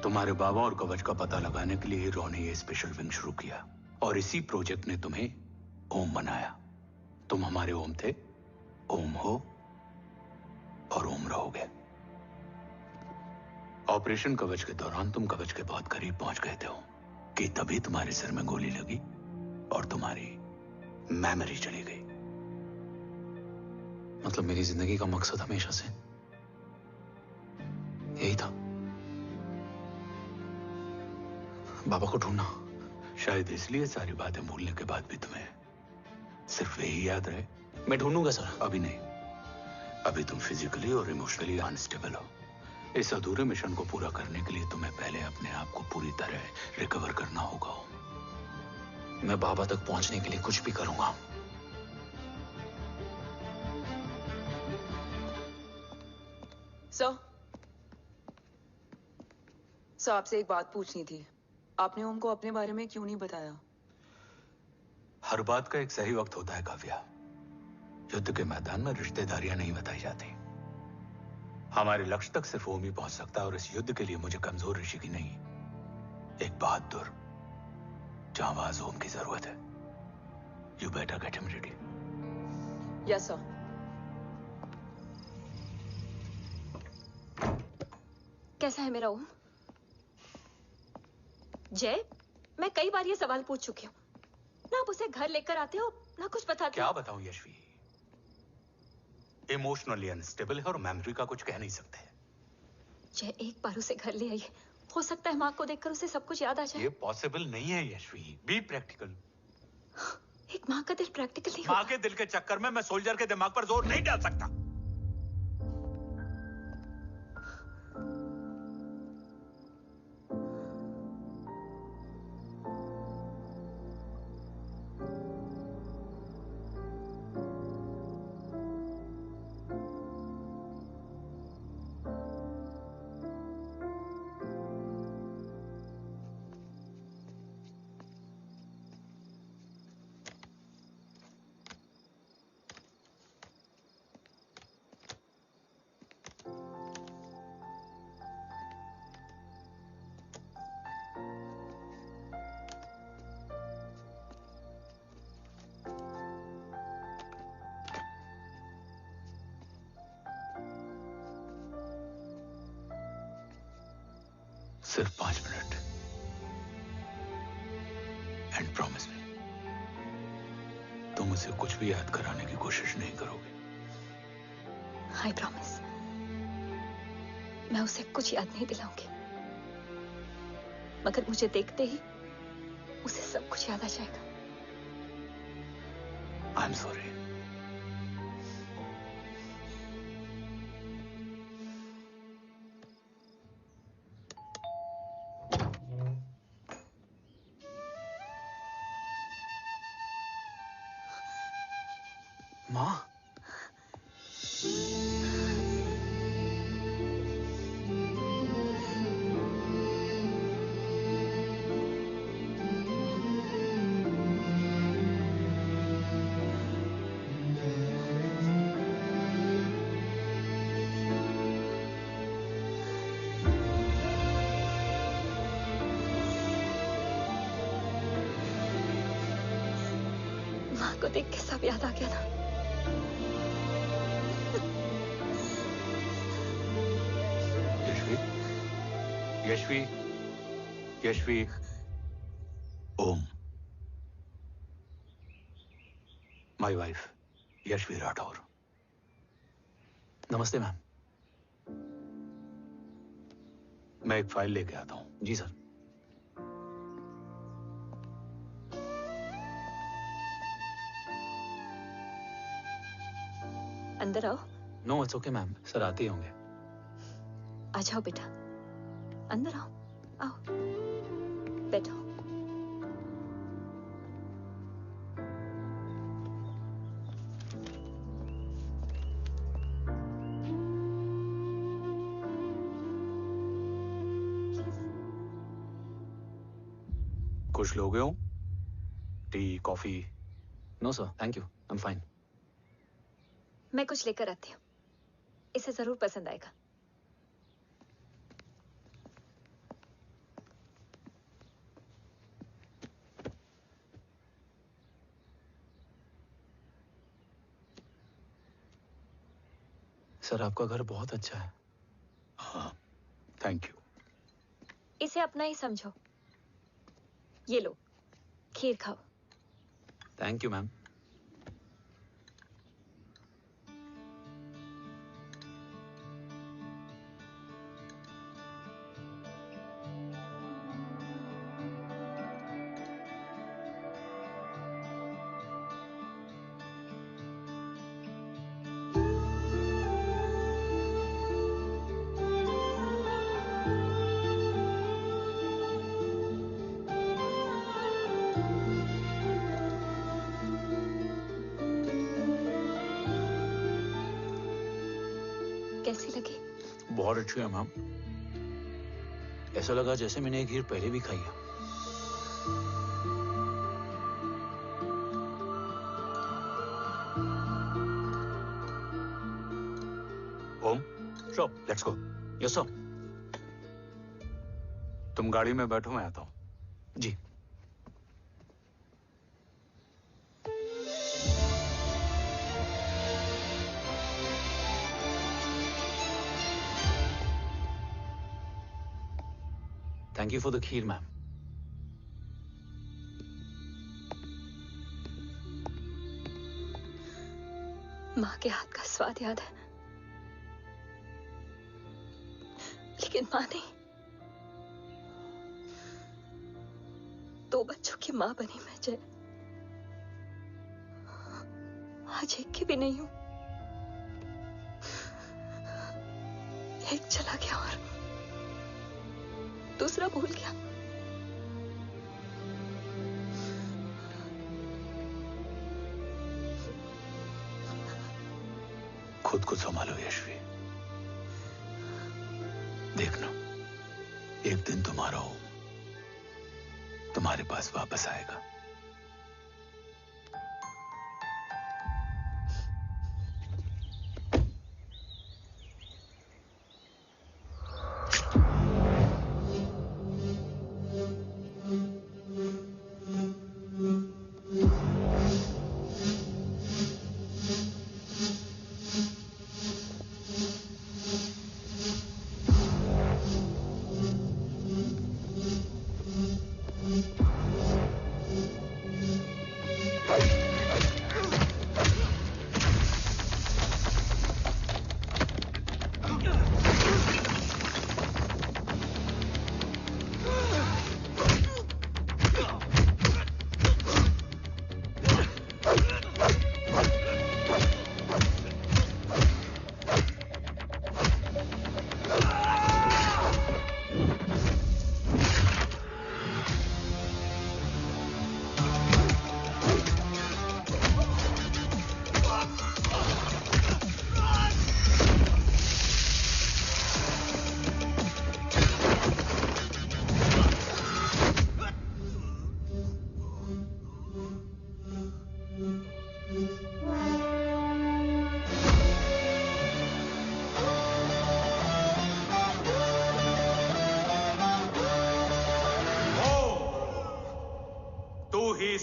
तुम्हारे बाबा और कवच का पता लगाने के लिए रॉ ने ये स्पेशल विंग शुरू किया और इसी प्रोजेक्ट ने तुम्हें ओम बनाया। तुम हमारे ओम थे, ओम हो और ओम रहोगे। ऑपरेशन कवच के दौरान तुम कवच के बहुत करीब पहुंच गए थे कि तभी तुम्हारे सिर में गोली लगी और तुम्हारी मेमोरी चली गई।
मतलब मेरी जिंदगी का मकसद हमेशा से यही था, बाबा को ढूंढना।
शायद इसलिए सारी बातें भूलने के बाद भी तुम्हें सिर्फ यही याद रहे।
मैं ढूंढूंगा सर।
अभी नहीं, अभी तुम फिजिकली और इमोशनली अनस्टेबल हो। इस अधूरे मिशन को पूरा करने के लिए तुम्हें पहले अपने आप को पूरी तरह रिकवर करना होगा।
मैं बाबा तक पहुंचने के लिए कुछ भी करूंगा।
सर, आपसे एक बात पूछनी थी। आपने ओम को अपने बारे में क्यों नहीं बताया?
हर बात का एक सही वक्त होता है काव्या। युद्ध के मैदान में रिश्तेदारियां नहीं बताई जाती। हमारे लक्ष्य तक सिर्फ ओम ही पहुंच सकता है, और इस युद्ध के लिए मुझे कमजोर ऋषि की नहीं, एक बहादुर जांबाज ओम की जरूरत है। You better get him ready.
Yes sir.
कैसा है मेरा ओम? जय, मैं कई बार ये सवाल पूछ चुकी हूँ। ना आप उसे घर लेकर आते हो, ना कुछ बताते हो।
क्या बताऊं यशवी? इमोशनली अनस्टेबल है और मेमोरी का कुछ कह नहीं सकते।
जय, एक बार उसे घर ले आइए। हो सकता है माँ को देखकर उसे सब कुछ याद आ जाए।
ये पॉसिबल नहीं है यशवी। Be practical.
एक माँ का दिल प्रैक्टिकल नहीं
माँ के दिल के चक्कर में मैं सोल्जर के दिमाग पर जोर नहीं डाल सकता। सिर्फ 5 मिनट। एंड प्रॉमिस मी, तुम उसे कुछ भी याद कराने की कोशिश नहीं करोगे।
आई प्रॉमिस, मैं उसे कुछ याद नहीं दिलाऊंगी, मगर मुझे देखते ही उसे सब कुछ याद आ जाएगा।
I am sorry.
माँ,
माँ को देख के सब याद आ गया ना।
Yashvi, Yashvi, Om, my wife Yashvi Rathore.
नमस्ते मैम।
मैं एक फाइल लेके आता हूं।
जी सर।
अंदर आओ।
No it's okay ma'am, sir आते ही होंगे।
आ जाओ बेटा, अंदर आओ। आओ, बैठो।
कुछ लोगे हो? Tea, coffee?
No sir, thank you, I am fine.
मैं कुछ लेकर आती हूँ, इसे जरूर पसंद आएगा।
सर आपका घर बहुत अच्छा है।
हाँ, थैंक यू।
इसे अपना ही समझो। ये लो, खीर खाओ।
Thank you ma'am. बहुत अच्छी है मैम। ऐसा लगा जैसे मैंने एक खीर पहले भी खाई है। Om,
Sure.
Let's go. Yes sir. तुम गाड़ी में बैठो, मैं आता हूं। जी। Thank you for the kheer ma'am.
माँ के हाथ का स्वाद याद है, लेकिन माँ नहीं। 2 बच्चों की माँ बनी मैं जय। आज एक की भी नहीं हूं। एक चला गया और दूसरा भूल गया।
खुद को संभालो यशवी। देखना, एक दिन तुम्हारा हो तुम्हारे पास वापस आएगा।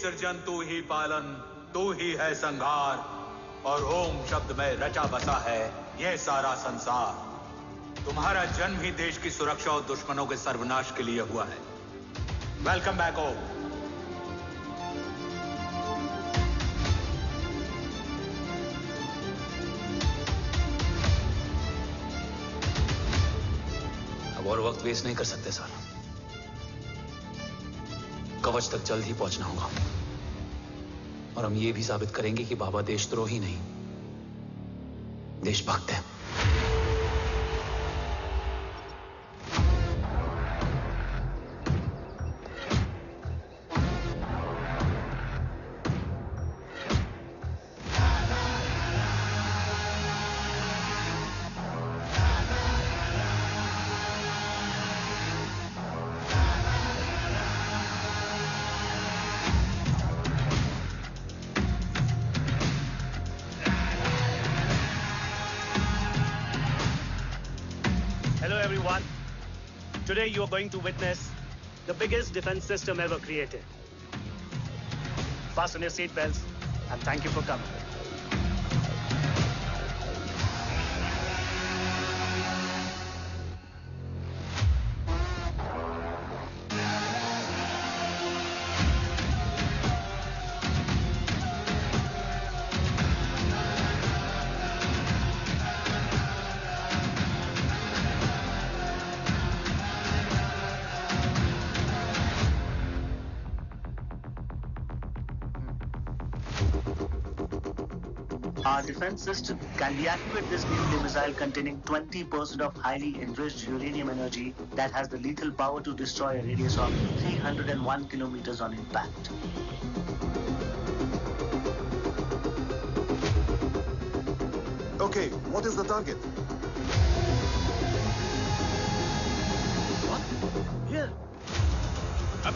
सृजन तू ही पालन, तू ही है संहार, और ओम शब्द में रचा बसा है यह सारा संसार। तुम्हारा जन्म ही देश की सुरक्षा और दुश्मनों के सर्वनाश के लिए हुआ है। वेलकम बैक ओम।
अब और वक्त वेस्ट नहीं कर सकते सर। कवच तक जल्द ही पहुंचना होगा और हम ये भी साबित करेंगे कि बाबा देशद्रोही नहीं, देशभक्त है।
Today you are going to witness the biggest defense system ever created. Fasten your seat belts and thank you for coming.
Our defense system can deactivate this nuclear missile containing 20% of highly enriched uranium energy that has the lethal power to destroy a radius of 301 kilometers on impact.
Okay, what is the target?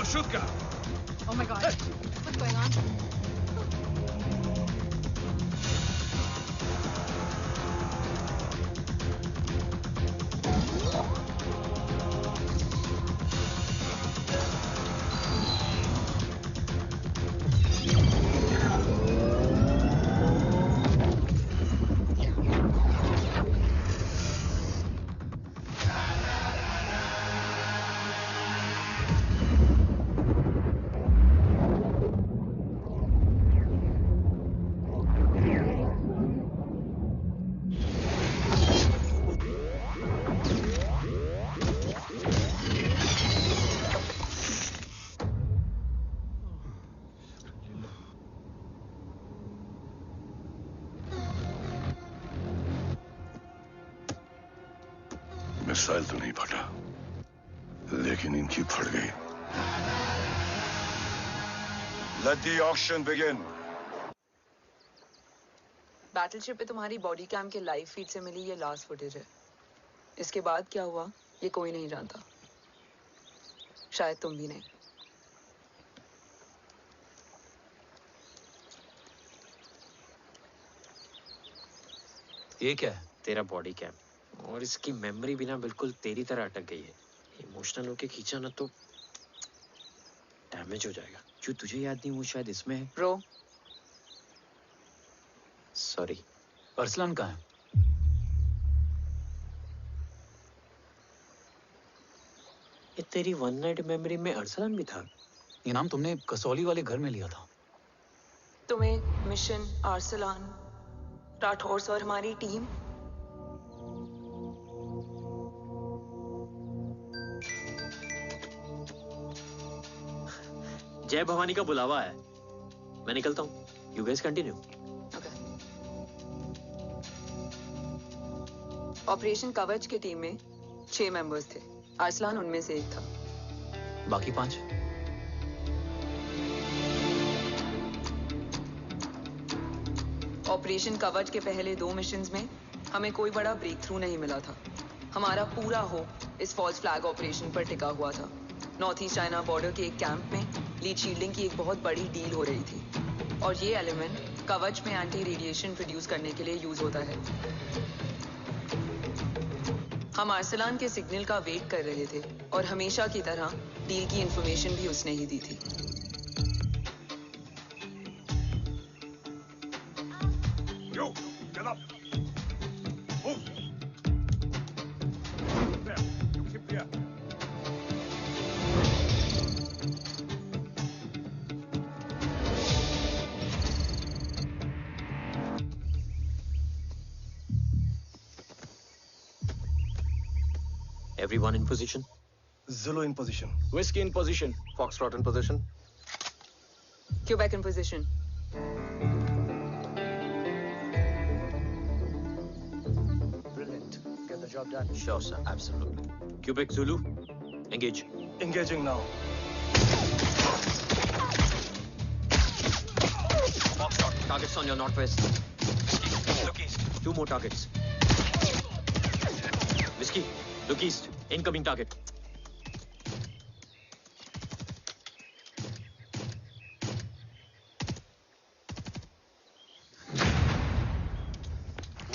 Marshrutka!
Oh my God. What's going on?
Missile तो नहीं फटा, लेकिन इनकी फट गई। Let the auction begin.
Battleship पे तुम्हारी body cam के लाइव फीड से मिली ये लास्ट फुटेज है। इसके बाद क्या हुआ ये कोई नहीं जानता, शायद तुम भी नहीं।
ये क्या है? तेरा बॉडी कैम, और इसकी मेमोरी भी ना बिल्कुल तेरी तरह अटक गई है। इमोशनल होके खींचा ना तो डैमेज हो जाएगा। जो तुझे याद नहीं वो शायद इसमें है।
Bro
sorry.
अरसलान कहाँ है?
ये तेरी वन नाइट मेमोरी में अरसलान भी था?
ये नाम तुमने कसौली वाले घर में लिया था।
तुम्हें मिशन, अरसलान, राठौर और हमारी टीम।
जय भवानी का बुलावा है, मैं निकलता हूँ। You guys continue.
ऑपरेशन कवच की टीम में 6 मेंबर्स थे, अरसलान उनमें से एक था।
बाकी 5?
ऑपरेशन कवच के पहले 2 मिशंस में हमें कोई बड़ा ब्रेक थ्रू नहीं मिला था। हमारा पूरा होप इस फॉल्स फ्लैग ऑपरेशन पर टिका हुआ था। नॉर्थ ईस्ट चाइना बॉर्डर के एक कैंप में लीड शील्डिंग की एक बहुत बड़ी डील हो रही थी, और ये एलिमेंट कवच में एंटी रेडिएशन प्रोड्यूस करने के लिए यूज होता है। हम अरसलान के सिग्नल का वेट कर रहे थे, और हमेशा की तरह डील की इंफॉर्मेशन भी उसने ही दी थी।
Yo, get up. Move. There. Keep there.
Everyone in position?
Zulu in position.
Whiskey in position.
Foxtrot in position.
Quebec in position.
Brilliant. Get the job done.
Sure, sir. Absolutely. Quebec Zulu, engage.
Engaging now.
Foxtrot, targets on your northwest.
Look east.
2 more targets. Whiskey, look east. Incoming target.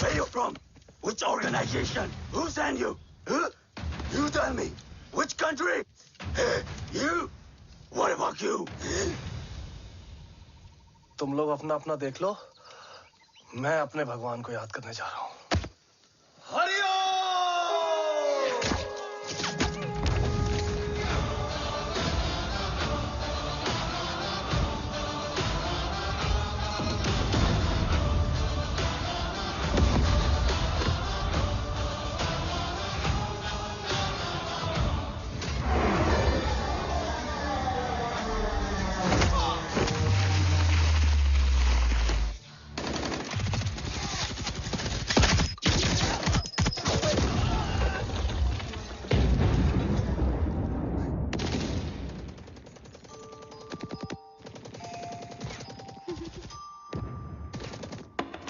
Where you from? Which organization? Who sent you? Huh? You tell me. Which country? Hey, you? What about you?
तुम लोग अपना अपना देख लो, मैं अपने भगवान को याद करने जा रहा हूँ।
Hariom!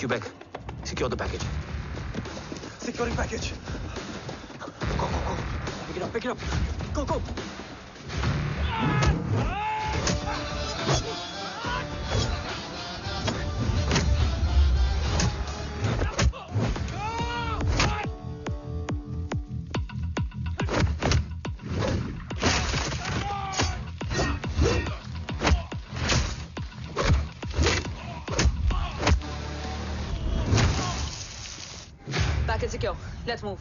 Quebec, secure the package.
Securing package.
Pick it up, pick it up. Go, go.
Package secure. Let's move.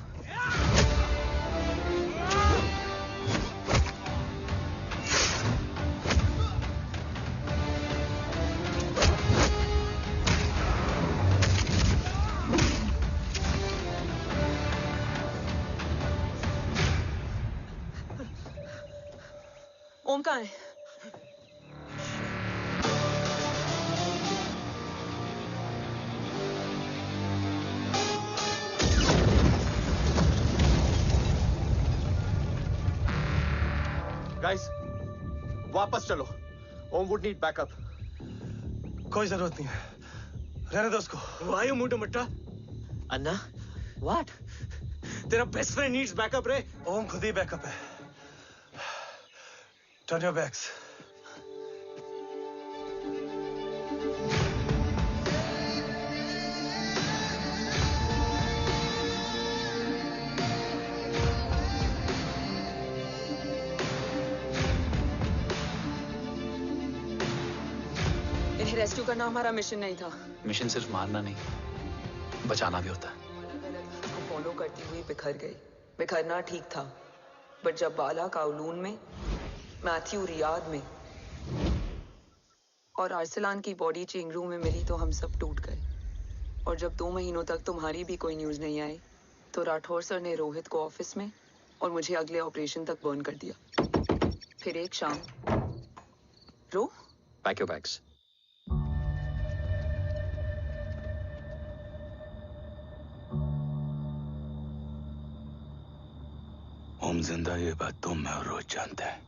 ओम कहाँ है?
गाइस, वापस चलो। ओम वुड नीड बैकअप।
कोई जरूरत नहीं है, रहने दो उसको।
Why you moved Matta?
Anna, what?
तेरा बेस्ट फ्रेंड नीड्स बैकअप रे।
ओम खुद ही बैकअप है। Turn your backs.
इन्हें रेस्क्यू करना हमारा मिशन नहीं था।
मिशन सिर्फ मारना नहीं, बचाना भी होता है।
को फॉलो करती हुई बिखर गई। बिखरना ठीक था, बट जब बाला काउलून में, मैथ्यू रियाद में और अरसलान की बॉडी चेंज रूम में मिली तो हम सब टूट गए। और जब 2 महीनों तक तुम्हारी भी कोई न्यूज नहीं आई तो राठौर सर ने रोहित को ऑफिस में और मुझे अगले ऑपरेशन तक बर्न कर दिया। फिर एक शाम रो
पैक योर बैग्स।
ओम जिंदा, ये बात तुम मैं और रोज जानते हैं।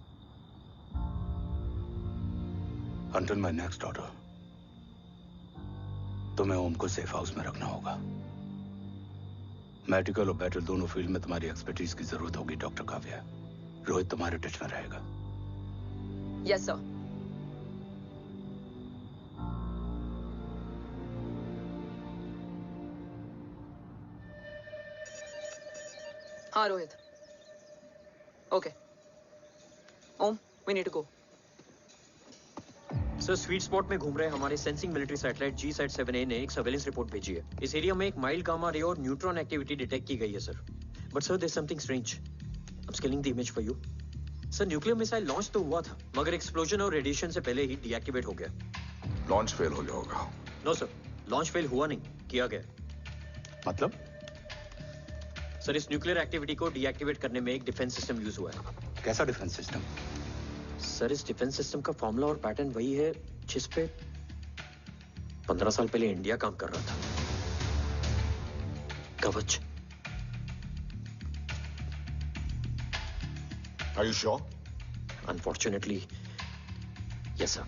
Until my next order, तुम्हें ओम को सेफ हाउस में रखना होगा। मेडिकल और बैटल दोनों फील्ड में तुम्हारी एक्सपर्टीज की जरूरत होगी डॉक्टर काव्या। रोहित तुम्हारे टच में रहेगा।
Yes sir. हाँ Rohit. Okay Om, we need to go.
Sir, sweet spot में घूम रहे हमारे सेंसिंग मिलिट्री सैटेलाइट G-SAT-7A ने एक सर्वेलेंस रिपोर्ट भेजी है। इस एरिया में एक माइल्ड गामा रे और न्यूट्रॉन एक्टिविटी डिटेक्ट की गई है sir. But sir, there is something strange. I am scaling the image for you. Sir, nuclear missile launch तो हुआ था, मगर एक्सप्लोजन और रेडिएशन से पहले ही डीएक्टिवेट हो गया।
लॉन्च फेल हो गया होगा।
नो सर, लॉन्च फेल हुआ नहीं, किया गया।
मतलब?
सर, इस न्यूक्लियर एक्टिविटी को डीएक्टिवेट करने में एक डिफेंस सिस्टम यूज हुआ है।
कैसा डिफेंस सिस्टम?
सर, इस डिफेंस सिस्टम का फॉर्मूला और पैटर्न वही है जिस पे 15 साल पहले इंडिया काम कर रहा था। कवच।
Are you sure?
Unfortunately, yes sir.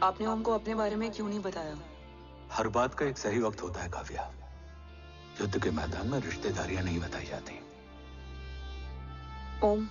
आपने हमको अपने बारे में क्यों नहीं बताया?
हर बात का एक सही वक्त होता है काव्या। युद्ध के मैदान में रिश्तेदारियां नहीं बताई जाती।
ओम,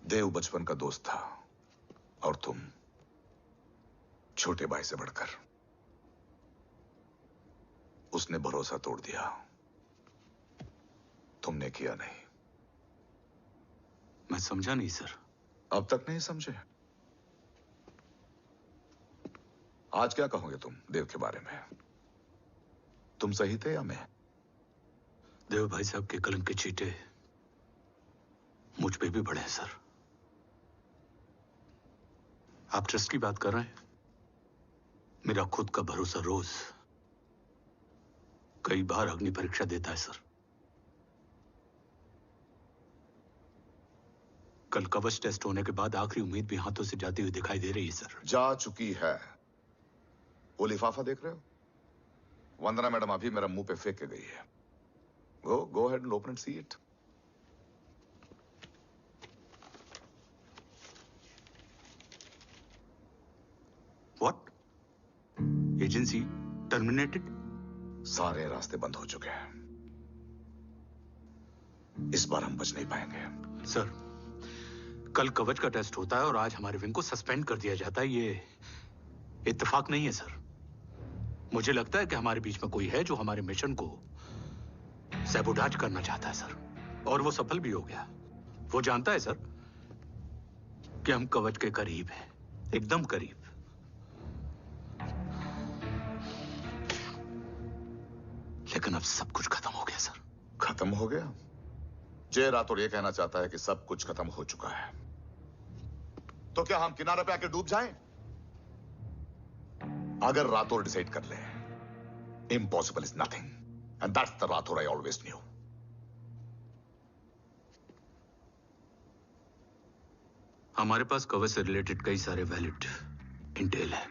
देव बचपन का दोस्त था और तुम छोटे भाई से बढ़कर। उसने भरोसा तोड़ दिया, तुमने किया नहीं।
मैं समझा नहीं सर।
अब तक नहीं समझे? आज क्या कहोगे तुम देव के बारे में? तुम सही थे या मैं?
देव भाई साहब के कलंक के चीटे मुझ पे भी पड़े हैं सर। आप ट्रस्ट की बात कर रहे हैं? मेरा खुद का भरोसा रोज कई बार अग्नि परीक्षा देता है सर। कल कवच टेस्ट होने के बाद आखिरी उम्मीद भी हाथों से जाती हुई दिखाई दे रही है सर।
जा चुकी है। वो लिफाफा देख रहे हो? वंदना मैडम अभी मेरा मुंह पे फेंक के गई है। Go ahead and open and see it.
What? Agency terminated?
सारे रास्ते बंद हो चुके हैं। इस बार हम बच नहीं पाएंगे।
सर, कल कवच का टेस्ट होता है और आज हमारे विंग को सस्पेंड कर दिया जाता है। ये इत्तेफाक नहीं है सर। मुझे लगता है कि हमारे बीच में कोई है जो हमारे मिशन को सैबोटाज करना चाहता है सर, और वो सफल भी हो गया। वो जानता है सर कि हम कवच के करीब हैं, एकदम करीब। लेकिन अब सब कुछ खत्म हो गया सर।
खत्म हो गया? जय राठौर ये कहना चाहता है कि सब कुछ खत्म हो चुका है। तो क्या हम किनारे पे आके डूब जाएं? अगर राठौर डिसाइड कर ले, impossible is nothing, and that's the Rathore I always new.
हमारे पास कवच से रिलेटेड कई सारे वैलिड इंटेल है।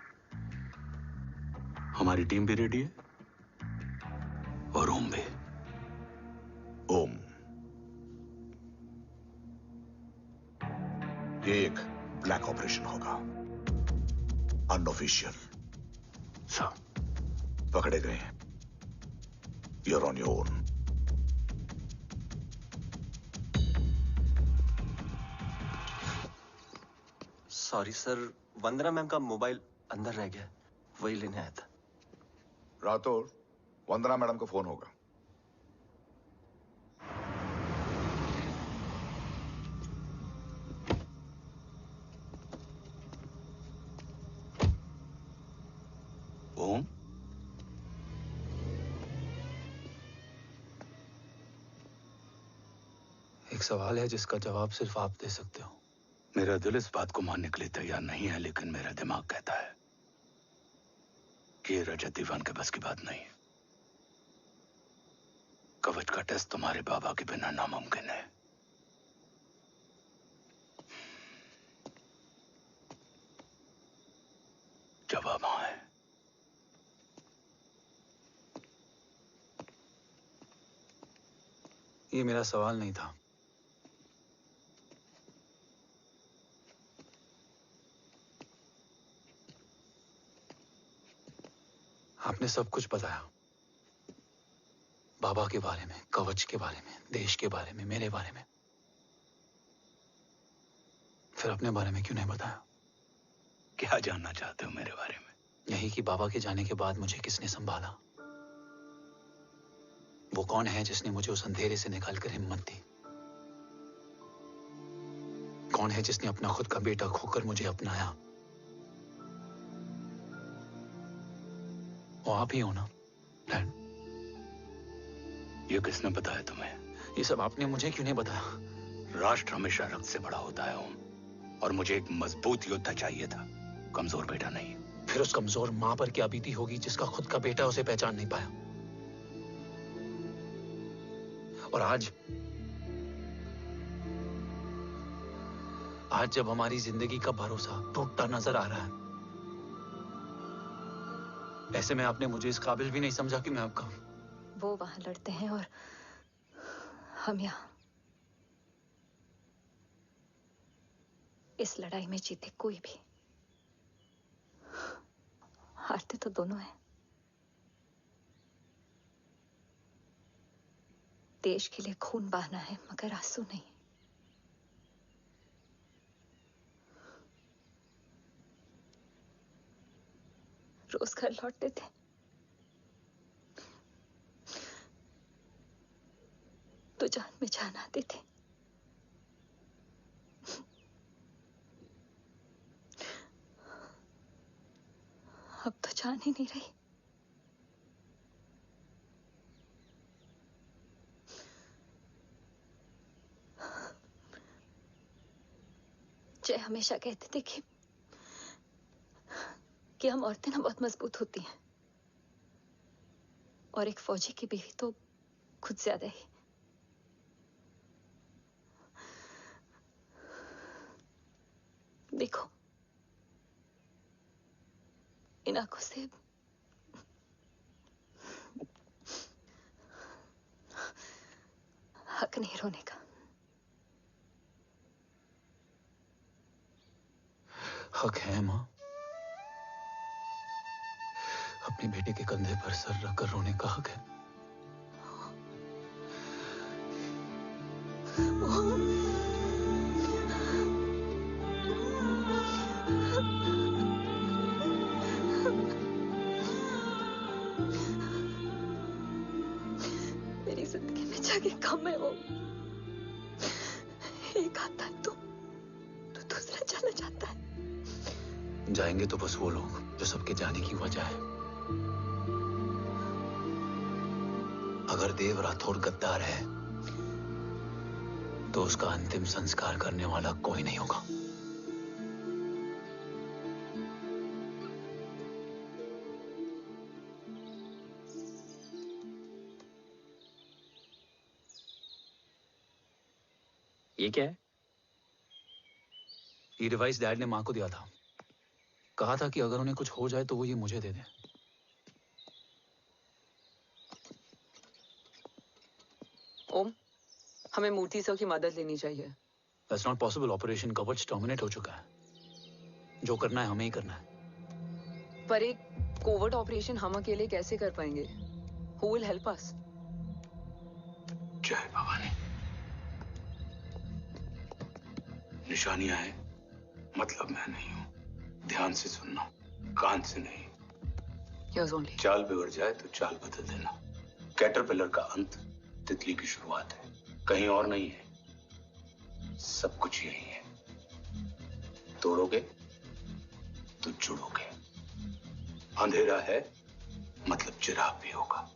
हमारी टीम भी रेडी है और ओम भी।
ओम, ये एक ब्लैक ऑपरेशन होगा, अनऑफिशियल।
सर,
पकड़े गए, you're on your own.
Sorry sir, Vandana ma'am का मोबाइल अंदर रह गया, वही लेने आया था।
राठौर, वंदना मैडम का फोन होगा।
ओम,
एक सवाल है जिसका जवाब सिर्फ आप दे सकते हो।
मेरा दिल इस बात को मानने के लिए तैयार नहीं है, लेकिन मेरा दिमाग कहता है कि ये रजत दीवान के बस की बात नहीं है। कवच का टेस्ट तुम्हारे बाबा के बिना नामुमकिन है। जवाब हाँ है।
ये मेरा सवाल नहीं था। आपने सब कुछ बताया, बाबा के बारे में, कवच के बारे में, देश के बारे में, मेरे बारे में। फिर अपने बारे में क्यों नहीं बताया?
क्या जानना चाहते हो मेरे बारे में?
यही कि बाबा के जाने के बाद मुझे किसने संभाला? वो कौन है जिसने मुझे उस अंधेरे से निकालकर हिम्मत दी? कौन है जिसने अपना खुद का बेटा खोकर मुझे अपनाया? वो आप ही हो ना, डैड?
ये किसने बताया तुम्हें?
ये सब आपने मुझे क्यों नहीं बताया?
राष्ट्र हमेशा रक्त से बड़ा होता है ओम, और मुझे एक मजबूत योद्धा चाहिए था, कमजोर बेटा नहीं।
फिर उस कमजोर मां पर क्या बीती होगी जिसका खुद का बेटा उसे पहचान नहीं पाया? और आज जब हमारी जिंदगी का भरोसा टूटता नजर आ रहा है, ऐसे में आपने मुझे इस काबिल भी नहीं समझा कि मैं आपका।
वो वहां लड़ते हैं और हम यहाँ। इस लड़ाई में जीते कोई भी, हारते तो दोनों हैं। देश के लिए खून बहाना है, मगर आंसू नहीं। रोज घर लौटते थे, जान में जान आती थी। अब तो जान ही नहीं रही। जय हमेशा कहते थे कि हम औरतें ना बहुत मजबूत होती हैं, और एक फौजी की बीवी तो खुद ज्यादा ही। देखो, इन आंखों से हक नहीं रोने का।
हक है माँ, अपनी बेटे के कंधे पर सर रखकर रोने का हक है।
मेरी जिंदगी में जगह कम है वो। एक आता है तो दूसरा चला जाता है।
जाएंगे तो बस वो लोग जो सबके जाने की वजह है। अगर देव राठौर गद्दार है तो उसका अंतिम संस्कार करने वाला कोई नहीं होगा।
ये क्या है?
ये डिवाइस डैड ने मां को दिया था। कहा था कि अगर उन्हें कुछ हो जाए तो वो ये मुझे दे दें।
ओम, हमें मूर्ति सर की मदद लेनी चाहिए।
That's not possible. ऑपरेशन कवच टर्मिनेट हो चुका है। जो करना है हमें ही करना है।
पर एक कोवर्ट ऑपरेशन हम अकेले कैसे कर पाएंगे? Who will help us?
जय भवानी। निशानियां हैं, मतलब मैं नहीं हूं। ध्यान से सुनना, कान से नहीं।
Here's only.
चाल बिगड़ जाए तो चाल बदल देना। कैटरपिलर का अंत तितली की शुरुआत है, कहीं और नहीं है। सब कुछ यही है। तोड़ोगे तो जुड़ोगे। अंधेरा है मतलब चिराग भी होगा,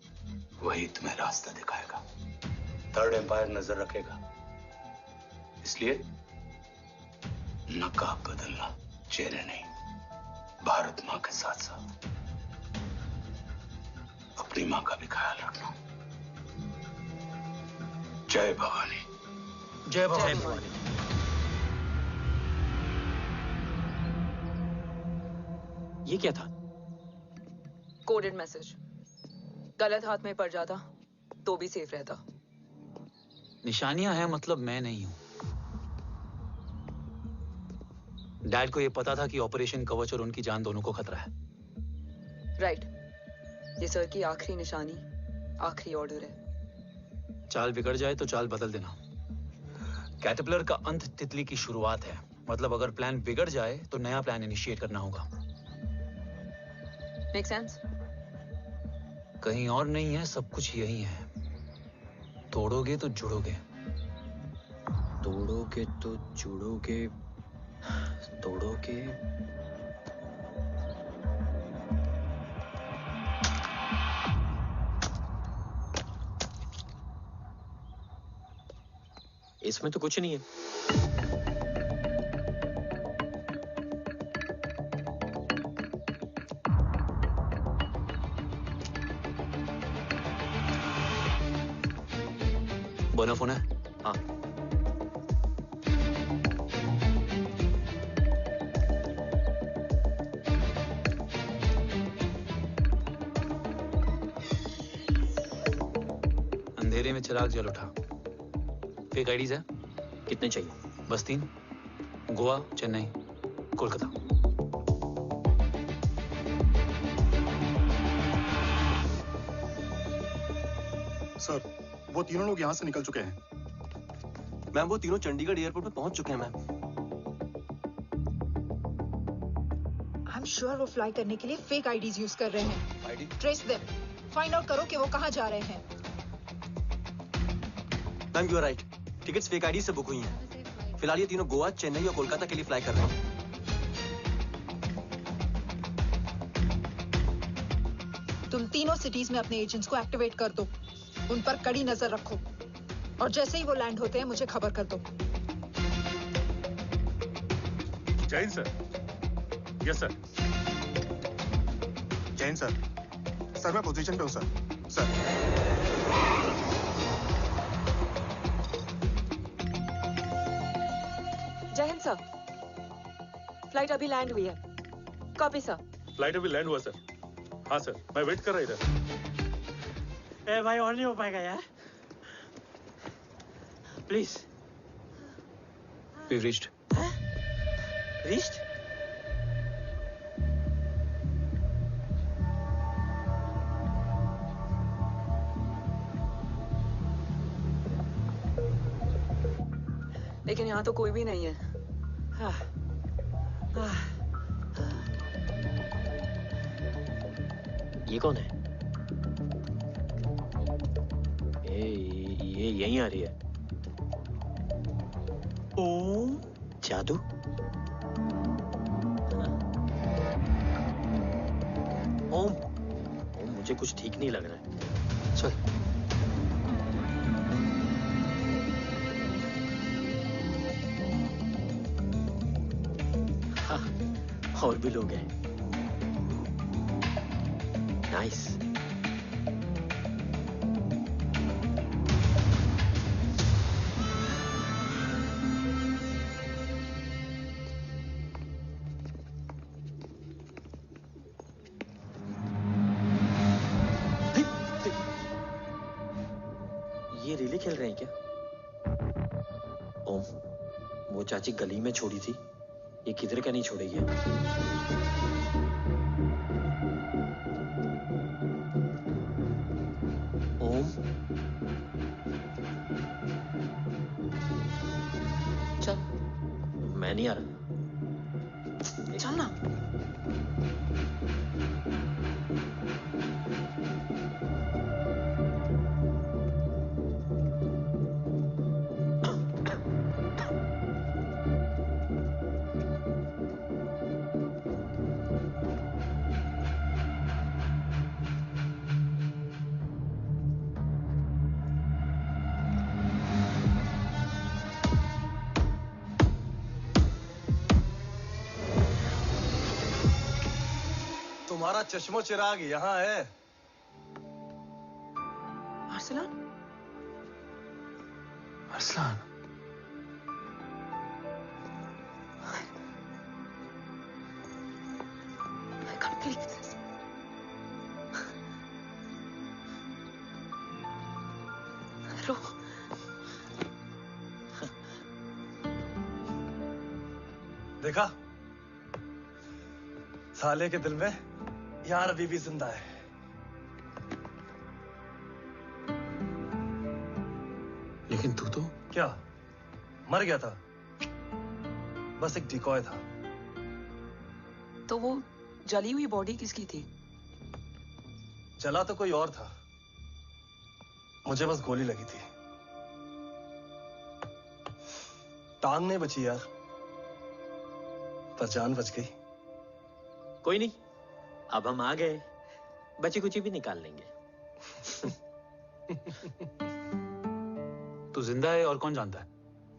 वही तुम्हें रास्ता दिखाएगा। थर्ड एम्पायर नजर रखेगा, इसलिए नकाब बदलना, चेहरे नहीं। भारत माँ के साथ साथ अपनी माँ का भी ख्याल रखना। जय भवानी।
जय भवानी।
ये क्या था?
Coded message. गलत हाथ में पड़ जाता तो भी सेफ रहता।
निशानियां हैं मतलब मैं नहीं हूं। डैड को ये पता था कि ऑपरेशन कवच और उनकी जान दोनों को खतरा है।
राइट। ये सर की आखिरी निशानी, आखिरी ऑर्डर है।
चाल बिगड़ जाए तो चाल बदल देना। कैटरपिलर का अंत तितली की शुरुआत है, मतलब अगर प्लान बिगड़ जाए तो नया प्लान इनिशिएट करना होगा।
Make sense?
कहीं और नहीं है, सब कुछ यही है। तोड़ोगे तो जुड़ोगे।
तोड़ोगे तो जुड़ोगे। तोड़ोगे। इसमें तो कुछ नहीं है।
बोना फोन है?
हाँ।
अंधेरे में चिराग जल उठा। फेक आईडीज है?
कितने चाहिए?
बस 3। गोवा, चेन्नई, कोलकाता।
सर, वो तीनों लोग यहाँ से निकल चुके हैं।
मैम, वो तीनों चंडीगढ़ एयरपोर्ट पे पहुंच चुके हैं मैम।
आई एम श्योर वो फ्लाई करने के लिए फेक आईडीज यूज कर रहे हैं। ट्रेस देम, फाइंड आउट करो कि वो कहाँ जा रहे हैं।
Ma'am you are right, tickets fake ID से बुक हुई हैं। फिलहाल ये तीनों गोवा, चेन्नई और कोलकाता के लिए फ्लाई कर रहे हैं।
तुम तीनों सिटीज में अपने एजेंट्स को एक्टिवेट कर दो, उन पर कड़ी नजर रखो और जैसे ही वो लैंड होते हैं मुझे खबर कर दो।
Jain sir. Yes sir.
Jain sir. Sir मैं पोजीशन पे हूँ सर। सर
जय हिंद सर। फ्लाइट अभी लैंड हुई है। Copy sir.
फ्लाइट अभी लैंड हुआ सर। हाँ सर, मैं वेट कर रहा इधर।
ए भाई और नहीं हो पाएगा यार, प्लीज।
We've reached.
Reached?
लेकिन यहाँ तो कोई भी नहीं है।
ये कौन है? ये यहीं आ रही है। ओम जादू? ओम मुझे कुछ ठीक नहीं लग रहा है। चल। हाँ, और भी लोग हैं। नाइस। ये रिले खेल रहे हैं क्या? ओम, वो चाची गली में छोड़ी थी, ये किधर का नहीं छोड़ेगी। ओम, चल। मैं नहीं आ रहा। चल ना।
तुम्हारा चश्मो चिराग यहाँ है।
Arsalan?
Arsalan?
I can't believe this. रो।
देखा? साले के दिल में यार अभी भी जिंदा है।
लेकिन तू तो
क्या मर गया था? बस एक डिकॉय था।
तो वो जली हुई बॉडी किसकी थी?
जला तो कोई और था, मुझे बस गोली लगी थी। टांग नहीं बची यार, पर जान बच गई।
कोई नहीं, अब हम आ गए, बची कुची भी निकाल लेंगे।
तू जिंदा है और कौन जानता है?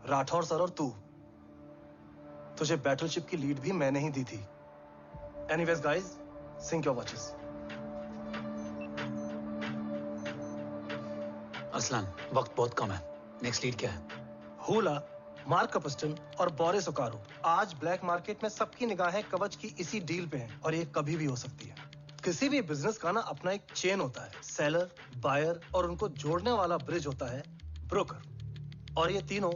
राठौर सर और तू। तुझे बैटलशिप की लीड भी मैंने ही दी थी। Anyways guys, sync your watches.
Arsalan, वक्त बहुत कम है। नेक्स्ट लीड क्या है?
हुला, मार्क कपस्टन और बोरिस ओकारो। आज ब्लैक मार्केट में सबकी निगाहें कवच की इसी डील पे हैं और ये कभी भी हो सकती है। किसी भी बिजनेस का ना अपना एक चेन होता है, सेलर, बायर और उनको जोड़ने वाला ब्रिज होता है ब्रोकर। और ये तीनों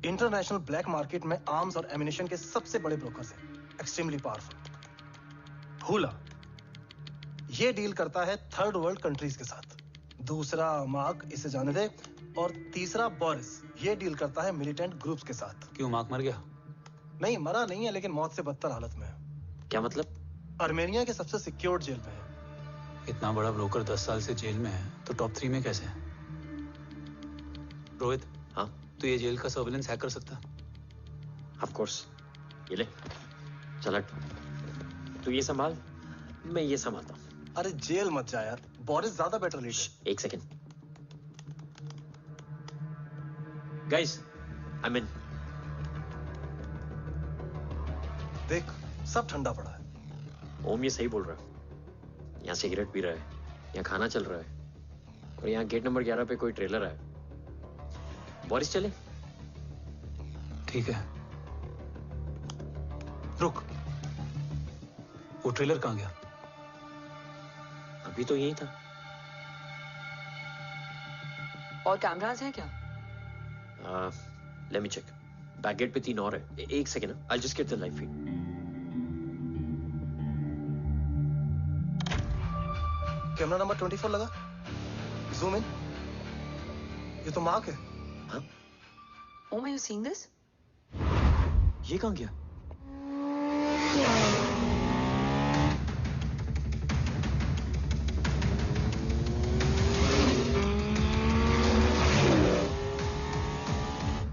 इंटरनेशनल ब्लैक मार्केट में आर्म्स और एमिनेशन के सबसे बड़े ब्रोकर्स हैं, एक्सट्रीमली पावरफुल। हुला ये डील करता है थर्ड वर्ल्ड कंट्रीज के साथ। दूसरा मार्क, इसे जाने दे। और तीसरा बोरिस, ये डील करता है मिलिटेंट ग्रुप्स के साथ।
क्यों, मार्क मर गया?
नहीं, मरा नहीं है, लेकिन मौत से बदतर हालत में है।
क्या मतलब?
आर्मेनिया के सबसे सिक्योर्ड जेल में है।
इतना बड़ा ब्रोकर 10 साल से जेल में है, तो टॉप 3 में कैसे है? रोहित, तो ये जेल का सर्विलेंस हैक कर सकता?
Of course. ये ले, चल हट। तू ये संभाल, मैं ये संभालता हूँ।
अरे जेल मत जा यार, बोरिस ज्यादा बेटर लीडर।
एक सेकेंड। गाइस, आई मीन
देख, सब ठंडा पड़ा है।
ओम ये सही बोल रहा है। यहाँ सिगरेट पी रहा है, यहाँ खाना चल रहा है, और यहाँ गेट नंबर 11 पे कोई ट्रेलर है। बोरिस चले?
ठीक है। रुक, वो ट्रेलर कहाँ गया?
अभी तो यही था।
और कैमरास हैं क्या?
Let me check. Back gate पे 3 और है। एक second, I just get the live feed.
Camera number 24 लगा। Zoom in. ये तो मार्क है।
हाँ?
Om, are you seeing this?
ये कहाँ गया?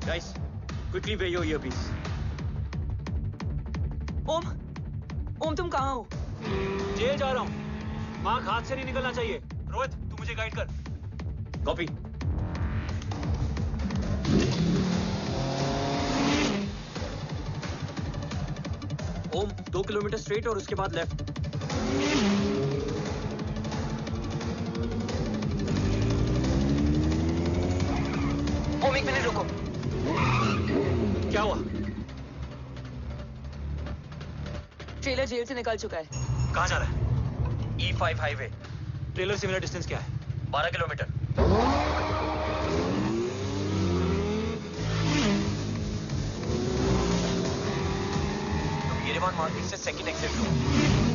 Guys, quickly wear your earpiece.
ओम तुम कहाँ हो?
जेल जा रहा हूँ। मार्क हाथ से नहीं निकलना चाहिए। रोहित, तू मुझे गाइड कर।
कॉपी। ओम 2 किलोमीटर स्ट्रेट और उसके बाद लेफ्ट।
ओम 1 मिनट रुको।
क्या हुआ?
ट्रेलर जेल से निकल चुका है।
कहाँ जा रहा है? E5 highway.
ट्रेलर से मेरा डिस्टेंस क्या है?
12 किलोमीटर। येरेवान मार्केट से सेकंड एग्जिट लो।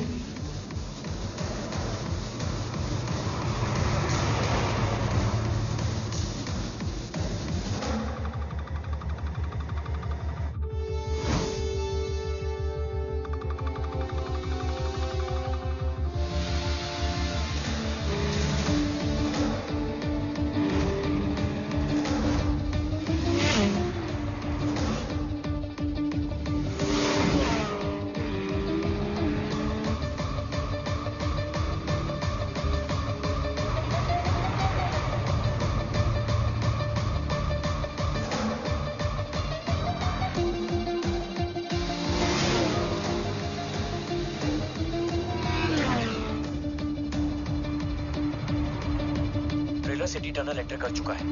सिटी टनल एंटर कर चुका है।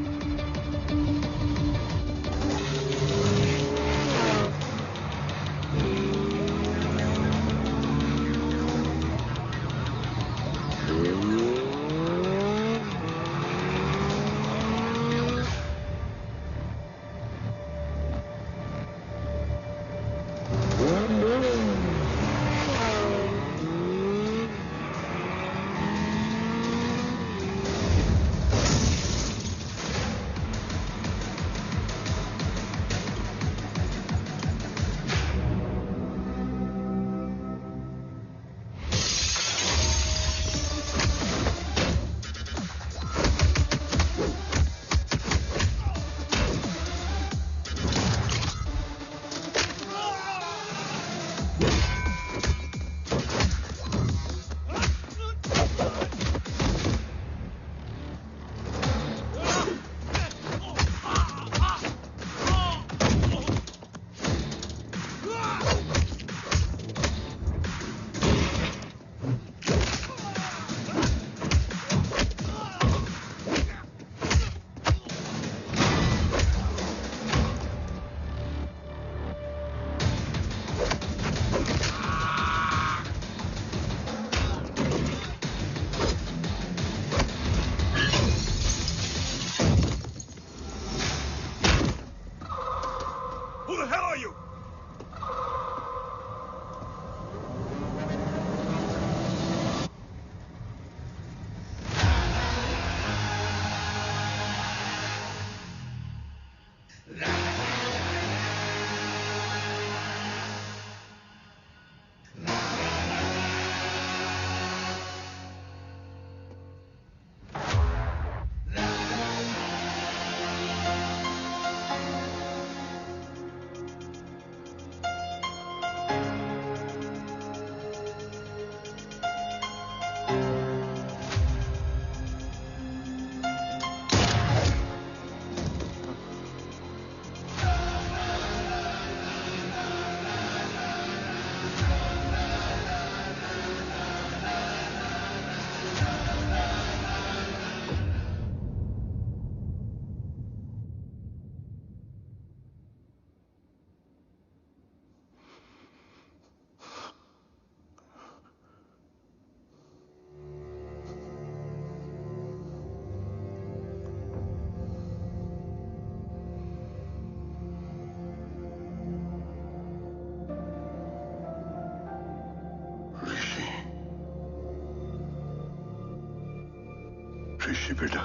ऋषि बेटा,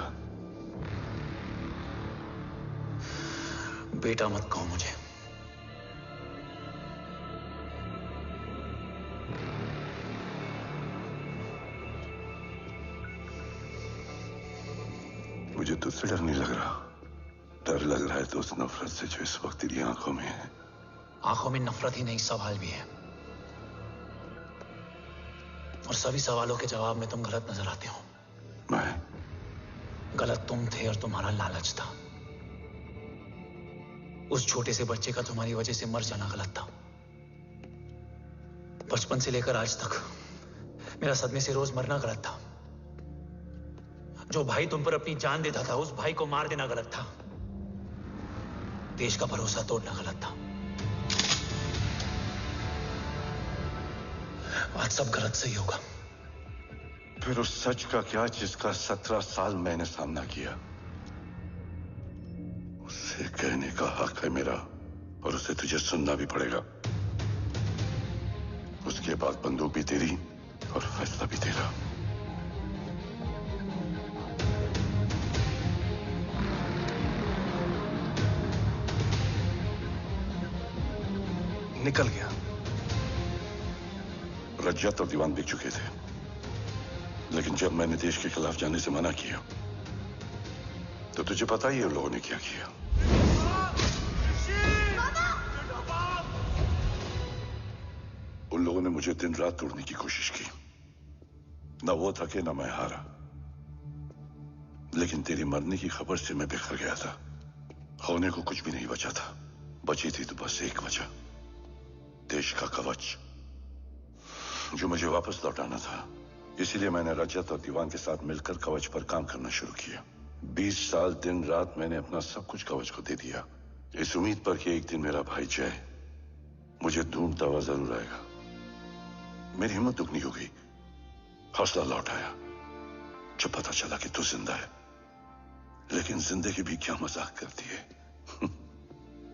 बेटा मत कहो मुझे।
मुझे तुझसे डर नहीं लग रहा, डर लग रहा है तो उस नफरत से जो इस वक्त तेरी आंखों में है।
आंखों में नफरत ही नहीं, सवाल भी है, और सभी सवालों के जवाब में तुम गलत नजर आते हो।
मैं
गलत तुम थे और तुम्हारा लालच था। उस छोटे से बच्चे का तुम्हारी वजह से मर जाना गलत था। बचपन से लेकर आज तक मेरा सदमे से रोज मरना गलत था। जो भाई तुम पर अपनी जान देता था, उस भाई को मार देना गलत था। देश का भरोसा तोड़ना गलत था। आज सब गलत सही होगा।
फिर उस सच का क्या जिसका 17 साल मैंने सामना किया? उसे कहने का हक है मेरा, और उसे तुझे सुनना भी पड़ेगा। उसके बाद बंदूक भी तेरी और फैसला भी तेरा।
निकल गया।
रज्जत और दीवान बिक चुके थे, लेकिन जब मैंने देश के खिलाफ जाने से मना किया तो तुझे पता ही है उन लोगों ने क्या किया। उन लोगों ने मुझे दिन रात तोड़ने की कोशिश की। ना वो थके ना मैं हारा, लेकिन तेरी मरने की खबर से मैं बिखर गया था। होने को कुछ भी नहीं बचा था। बची थी तो बस एक वजह, देश का कवच, जो मुझे वापस लौटाना था। इसीलिए मैंने रजत और दीवान के साथ मिलकर कवच पर काम करना शुरू किया। 20 साल दिन रात मैंने अपना सब कुछ कवच को दे दिया, इस उम्मीद पर कि एक दिन मेरा भाई जय मुझे ढूंढता हुआ जरूर आएगा। मेरी हिम्मत दुगनी हो गई, हौसला लौट आया जब पता चला कि तू जिंदा है। लेकिन जिंदगी भी क्या मजाक करती है।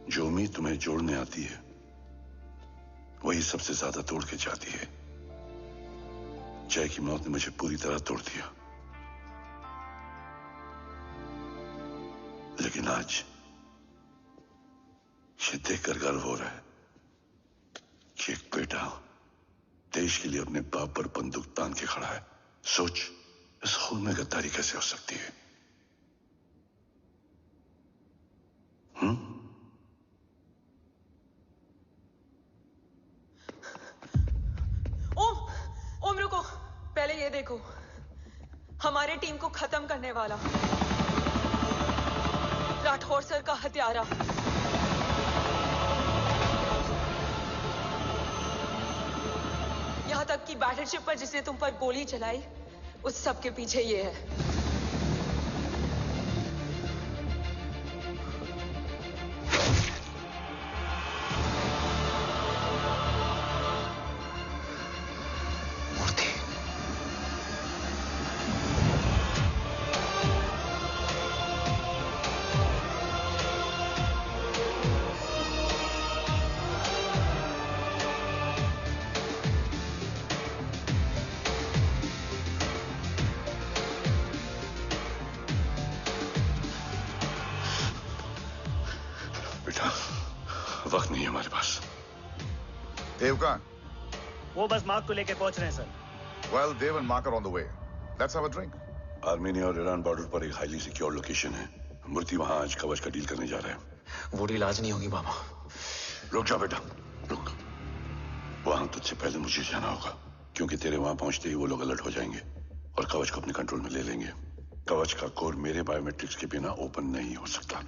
जो उम्मीद तुम्हें जोड़ने आती है वही सबसे ज्यादा तोड़ के जाती है। जय की मौत ने मुझे पूरी तरह तोड़ दिया, लेकिन आज ये देखकर गर्व हो रहा है कि एक बेटा देश के लिए अपने बाप पर बंदूक तान के खड़ा है। सोच, इस खून में गद्दारी कैसे हो सकती है?
ओम रुको, पहले ये देखो, हमारे टीम को खत्म करने वाला राठौर सर का हत्यारा। यहां तक कि बैटलशिप पर जिसने तुम पर गोली चलाई, उस सब के पीछे ये है।
वक्त नहीं है हमारे पास।
देव कहाँ?
वो बस मार्क को लेके पहुंच रहे हैं sir.
Well, Dev and Mark are on the way. Let's have a drink.
Armenia और ईरान बॉर्डर पर एक हाईली सिक्योर लोकेशन है। मूर्ति वहां आज कवच का डील करने जा रहे हैं।
वो डील आज नहीं होगी बाबा।
रुक जा बेटा, रुक। वहां तुझसे पहले मुझे जाना होगा, क्योंकि तेरे वहां पहुंचते ही वो लोग अलर्ट हो जाएंगे और कवच को अपने कंट्रोल में ले लेंगे। कवच का कोर मेरे बायोमेट्रिक्स के बिना ओपन नहीं हो सकता।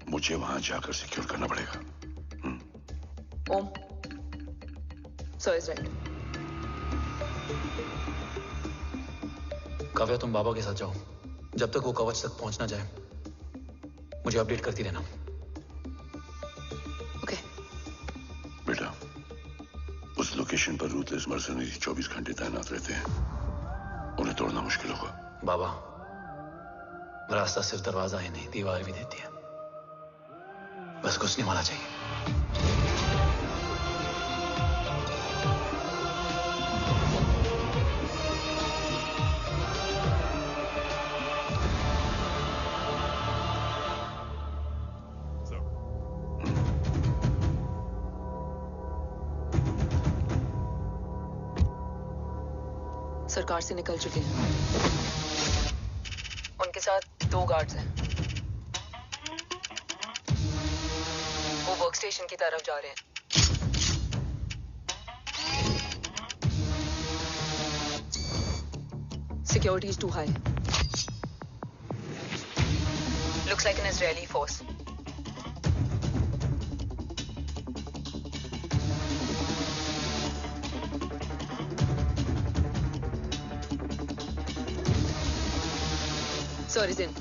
मुझे वहां जाकर सिक्योर करना पड़ेगा।
ओम, सो इज राइट।
काव्या, तुम बाबा के साथ जाओ। जब तक वो कवच तक पहुंच ना जाए मुझे अपडेट करती रहना।
ओके।
बेटा, उस लोकेशन पर रूथलेस मर्सनरी 24 घंटे तैनात रहते हैं। उन्हें तोड़ना मुश्किल होगा।
बाबा, रास्ता सिर्फ दरवाजा ही नहीं, दीवार भी देती है। बस घुसने वाला चाहिए।
सरकार से निकल चुके हैं। उनके साथ 2 गार्ड्स हैं। वो वर्क स्टेशन की तरफ जा रहे हैं। Security is too high. Looks like an Israeli force. Sir is in.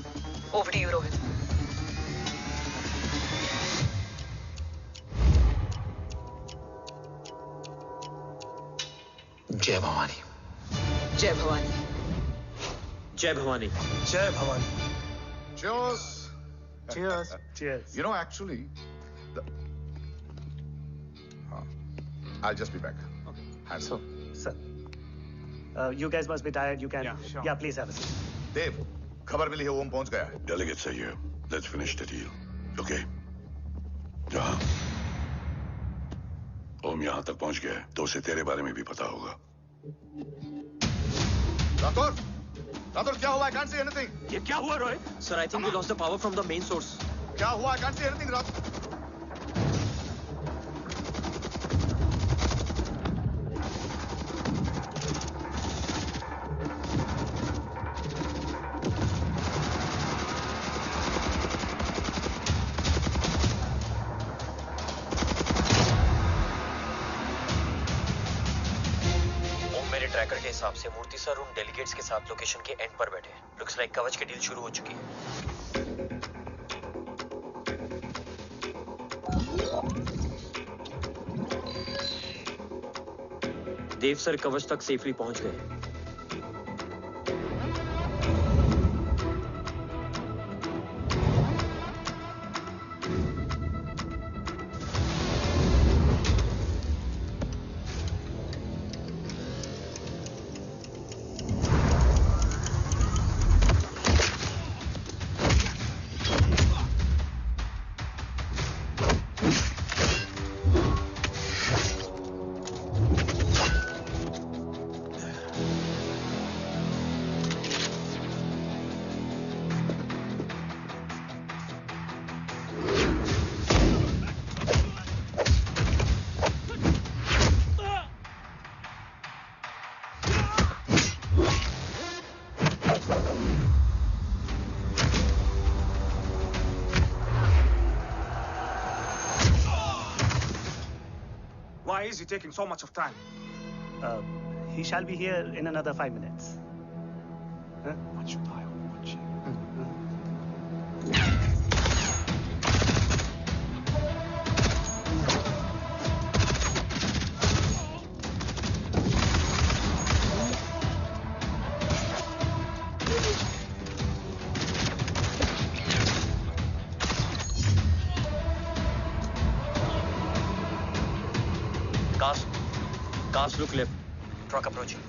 Over to you, Rohit.
जय भवानी।
जय भवानी।
जय भवानी।
जय Bhavani.
Cheers.
Cheers. Cheers.
You know, actually, I'll just be back. Hands
So, sir, you guys must be tired. You can, yeah, please have a seat.
देव, खबर मिली है ओम पहुंच गया है।
Delegate सही है। Let's finish the deal. Okay? जहाँ ओम यहाँ तक पहुंच गया है, तो उसे तेरे बारे में भी पता होगा।
राठौर, राठौर क्या हुआ? I can't see anything.
ये क्या हुआ Rohit? Sir, I think we lost the power from the main source.
क्या हुआ? I can't see anything, Rathore.
Tracker के हिसाब से मूर्ति सर उन डेलीगेट्स के साथ लोकेशन के एंड पर बैठे। लुक्स लाइक कवच की डील शुरू हो चुकी है। देव सर कवच तक सेफली पहुंच गए।
Why is he taking so much of time? He shall be here in another 5 minutes. What should I watch?
Cars look left. Truck approaching.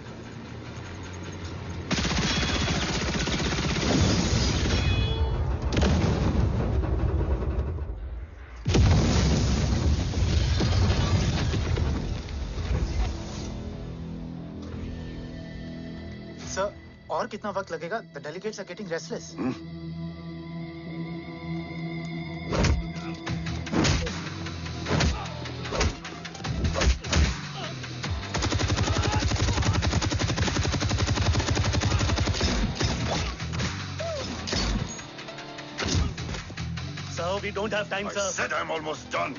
Sir, और कितना वक्त लगेगा? The delegates are getting restless.
We don't have time, sir.
I said I'm almost done.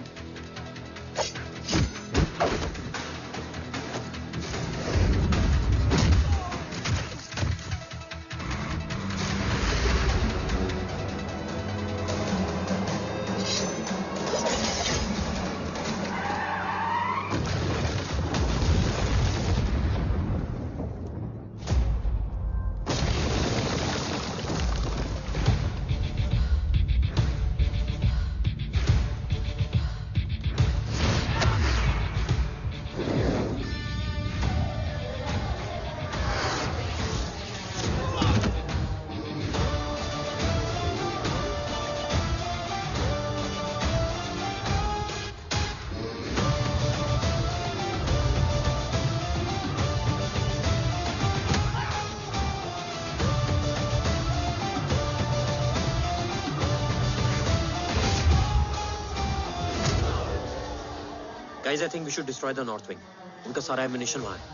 Guys, I think we should destroy the north wing. उनका सारा ammunition वहाँ है.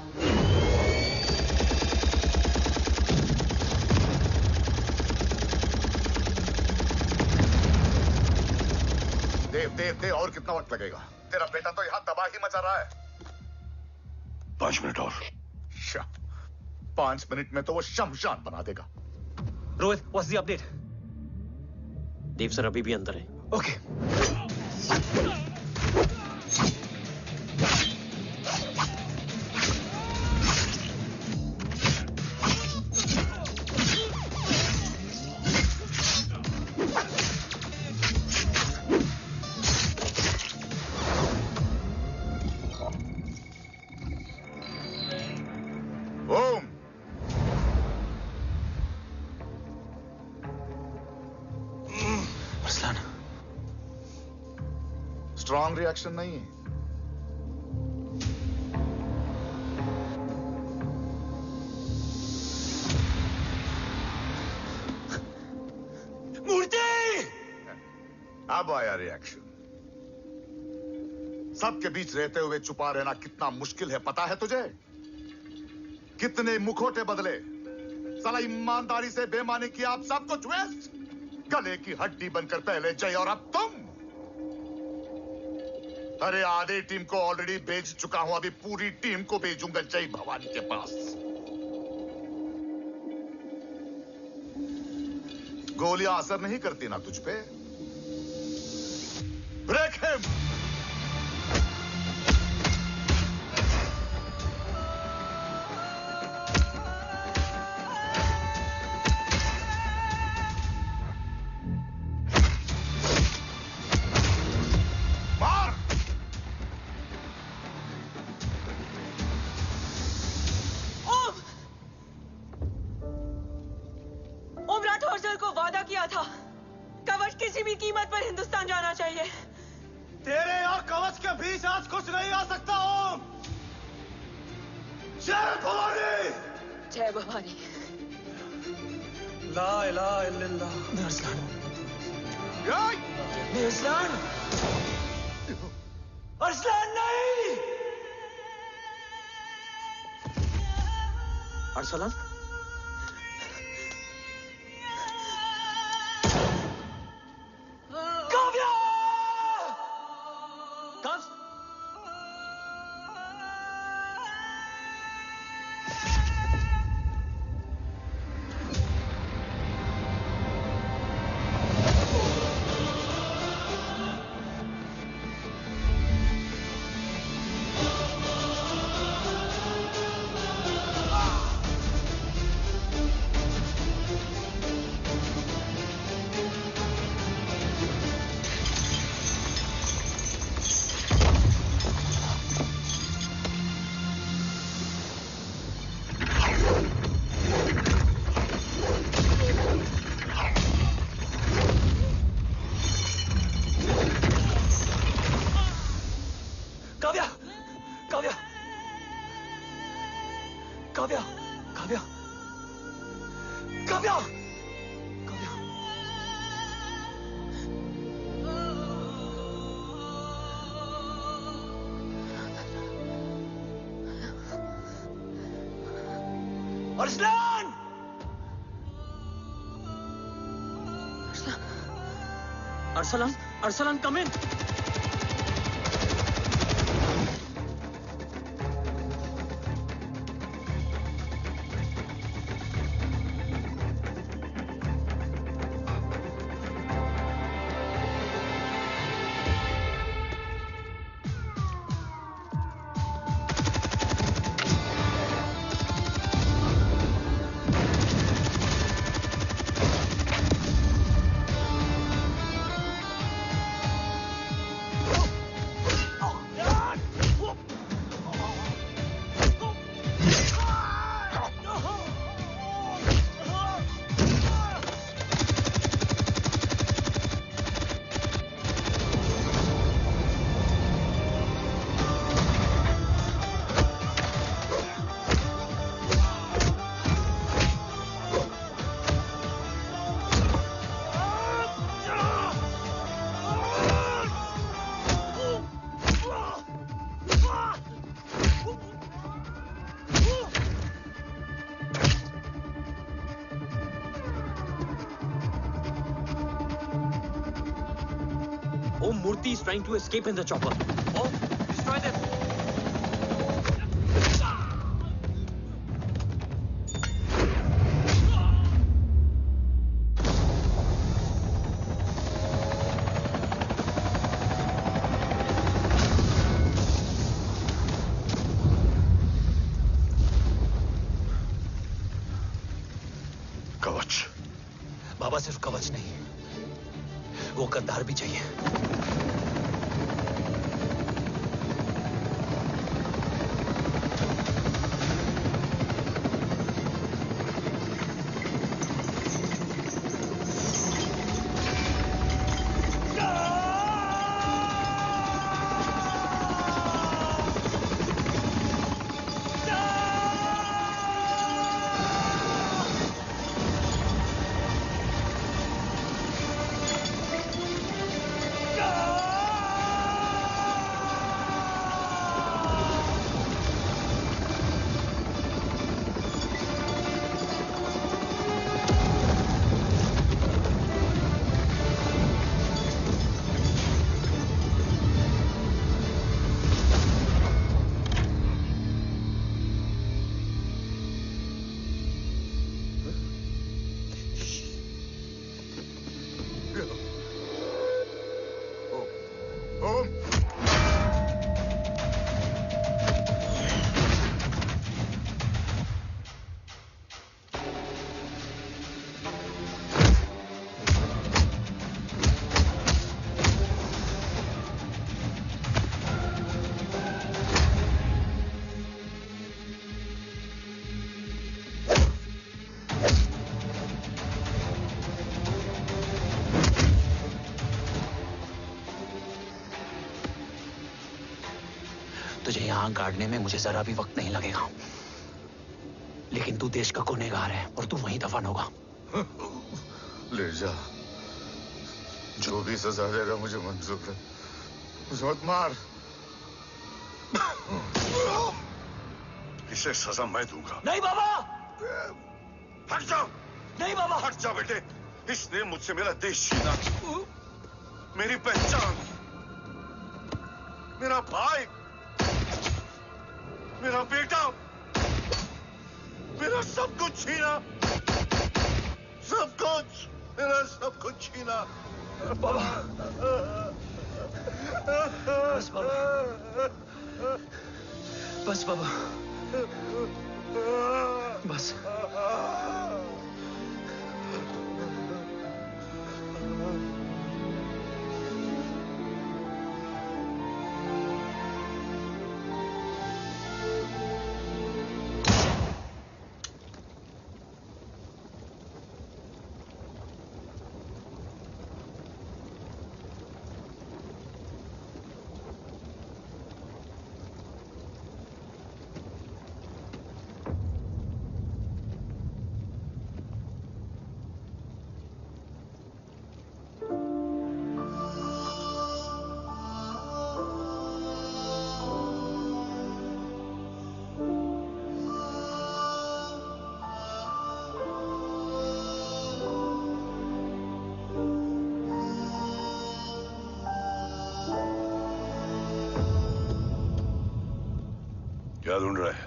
देव और कितना वक्त लगेगा? तेरा बेटा तो यहाँ तबाही मचा रहा है.
5 मिनट और.
5 मिनट में तो वो शमशान बना देगा.
Rohit, what's the update?
Dev sir अभी भी अंदर है.
Okay.
स्ट्रॉन्ग रिएक्शन नहीं है.
मूर्ति!
अब आया रिएक्शन. सबके बीच रहते हुए छुपा रहना कितना मुश्किल है पता है तुझे? कितने मुखौटे बदले. साला ईमानदारी से बेमानी किया, आप सब कुछ वेस्ट. गले की हड्डी बनकर पहले जय और अब तुम. अरे आधे टीम को ऑलरेडी भेज चुका हूं, अभी पूरी टीम को भेजूंगा जय भवानी के पास. गोलियां असर नहीं करती ना तुझ पे. Break him.
Arsalan?
Kavya!
Arsalan! Arsalan, Arsalan, come in. Om Murthy is trying to escape in the chopper. Om, destroy them.
कवच।
बाबा सिर्फ कवच नहीं, वो गद्दार भी चाहिए। तुझे यहां गाड़ने में मुझे जरा भी वक्त नहीं लगेगा, लेकिन तू देश का गुनहगार है और तू वहीं दफन होगा।
ले जा, जो भी सजा देगा मुझे मंजूर है, मुझे मत मार।
इसे सजा मैं दूंगा।
नहीं बाबा,
हट जाओ।
नहीं बाबा,
हट जा बेटे। इसने मुझसे मेरा देश छीना, मेरी पहचान, मेरा भाई, मेरा बेटा, मेरा सब कुछ छीना, सब कुछ, मेरा सब कुछ छीना।
बाबा, बस बाबा, बस बाबा, बस।
क्या ढूंढ रहा है?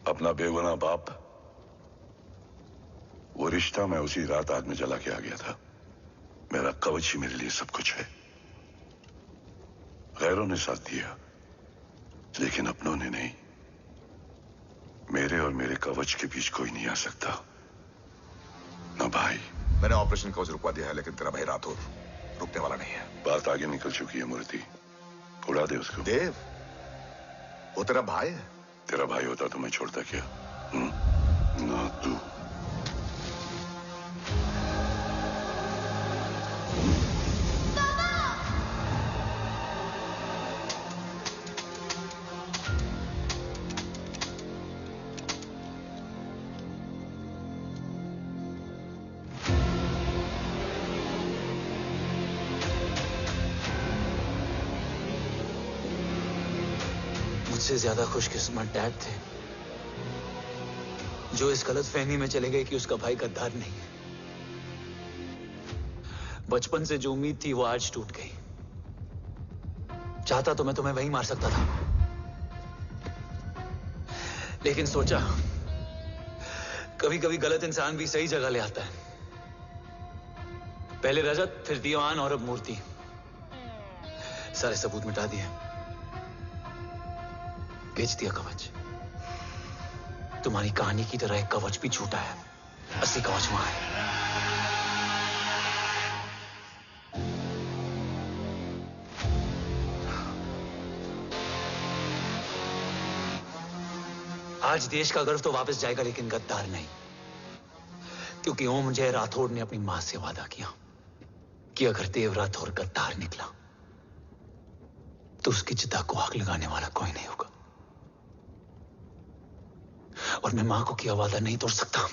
अपना बेगुनाह बाप। वो रिश्ता मैं उसी रात आग में जला के आ गया था। मेरा कवच ही मेरे लिए सब कुछ है। गैरों ने साथ दिया, लेकिन अपनों ने नहीं। मेरे और मेरे कवच के बीच कोई नहीं आ सकता, ना भाई।
मैंने ऑपरेशन कवच रुकवा दिया है, लेकिन तेरा भाई राठौर रुकने वाला नहीं है।
बात आगे निकल चुकी है मूर्ति, उड़ा दे उसको।
देव, वो तेरा भाई है।
तेरा भाई होता तो मैं छोड़ता क्या? ना तू।
मुझसे ज्यादा खुशकिस्मत डैड थे, जो इस गलतफहमी में चले गए कि उसका भाई गद्दार नहीं है। बचपन से जो उम्मीद थी वो आज टूट गई। चाहता तो मैं तुम्हें वहीं मार सकता था, लेकिन सोचा कभी कभी गलत इंसान भी सही जगह ले आता है। पहले रजत, फिर दीवान और अब मूर्ति। सारे सबूत मिटा दिए, बेच दिया कवच। तुम्हारी कहानी की तरह एक कवच भी छूटा है, असली कवच वहां है। आज देश का गर्व तो वापस जाएगा, लेकिन गद्दार नहीं, क्योंकि ओम जय राठौड़ ने अपनी मां से वादा किया कि अगर देव राठौड़ गद्दार निकला तो उसकी चिता को आग लगाने वाला कोई नहीं होगा। और मैं मां को किया वादा नहीं तोड़ सकता।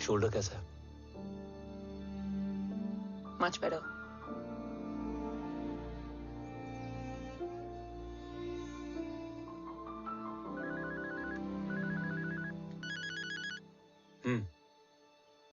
शोल्डर कैसा है?
Much better.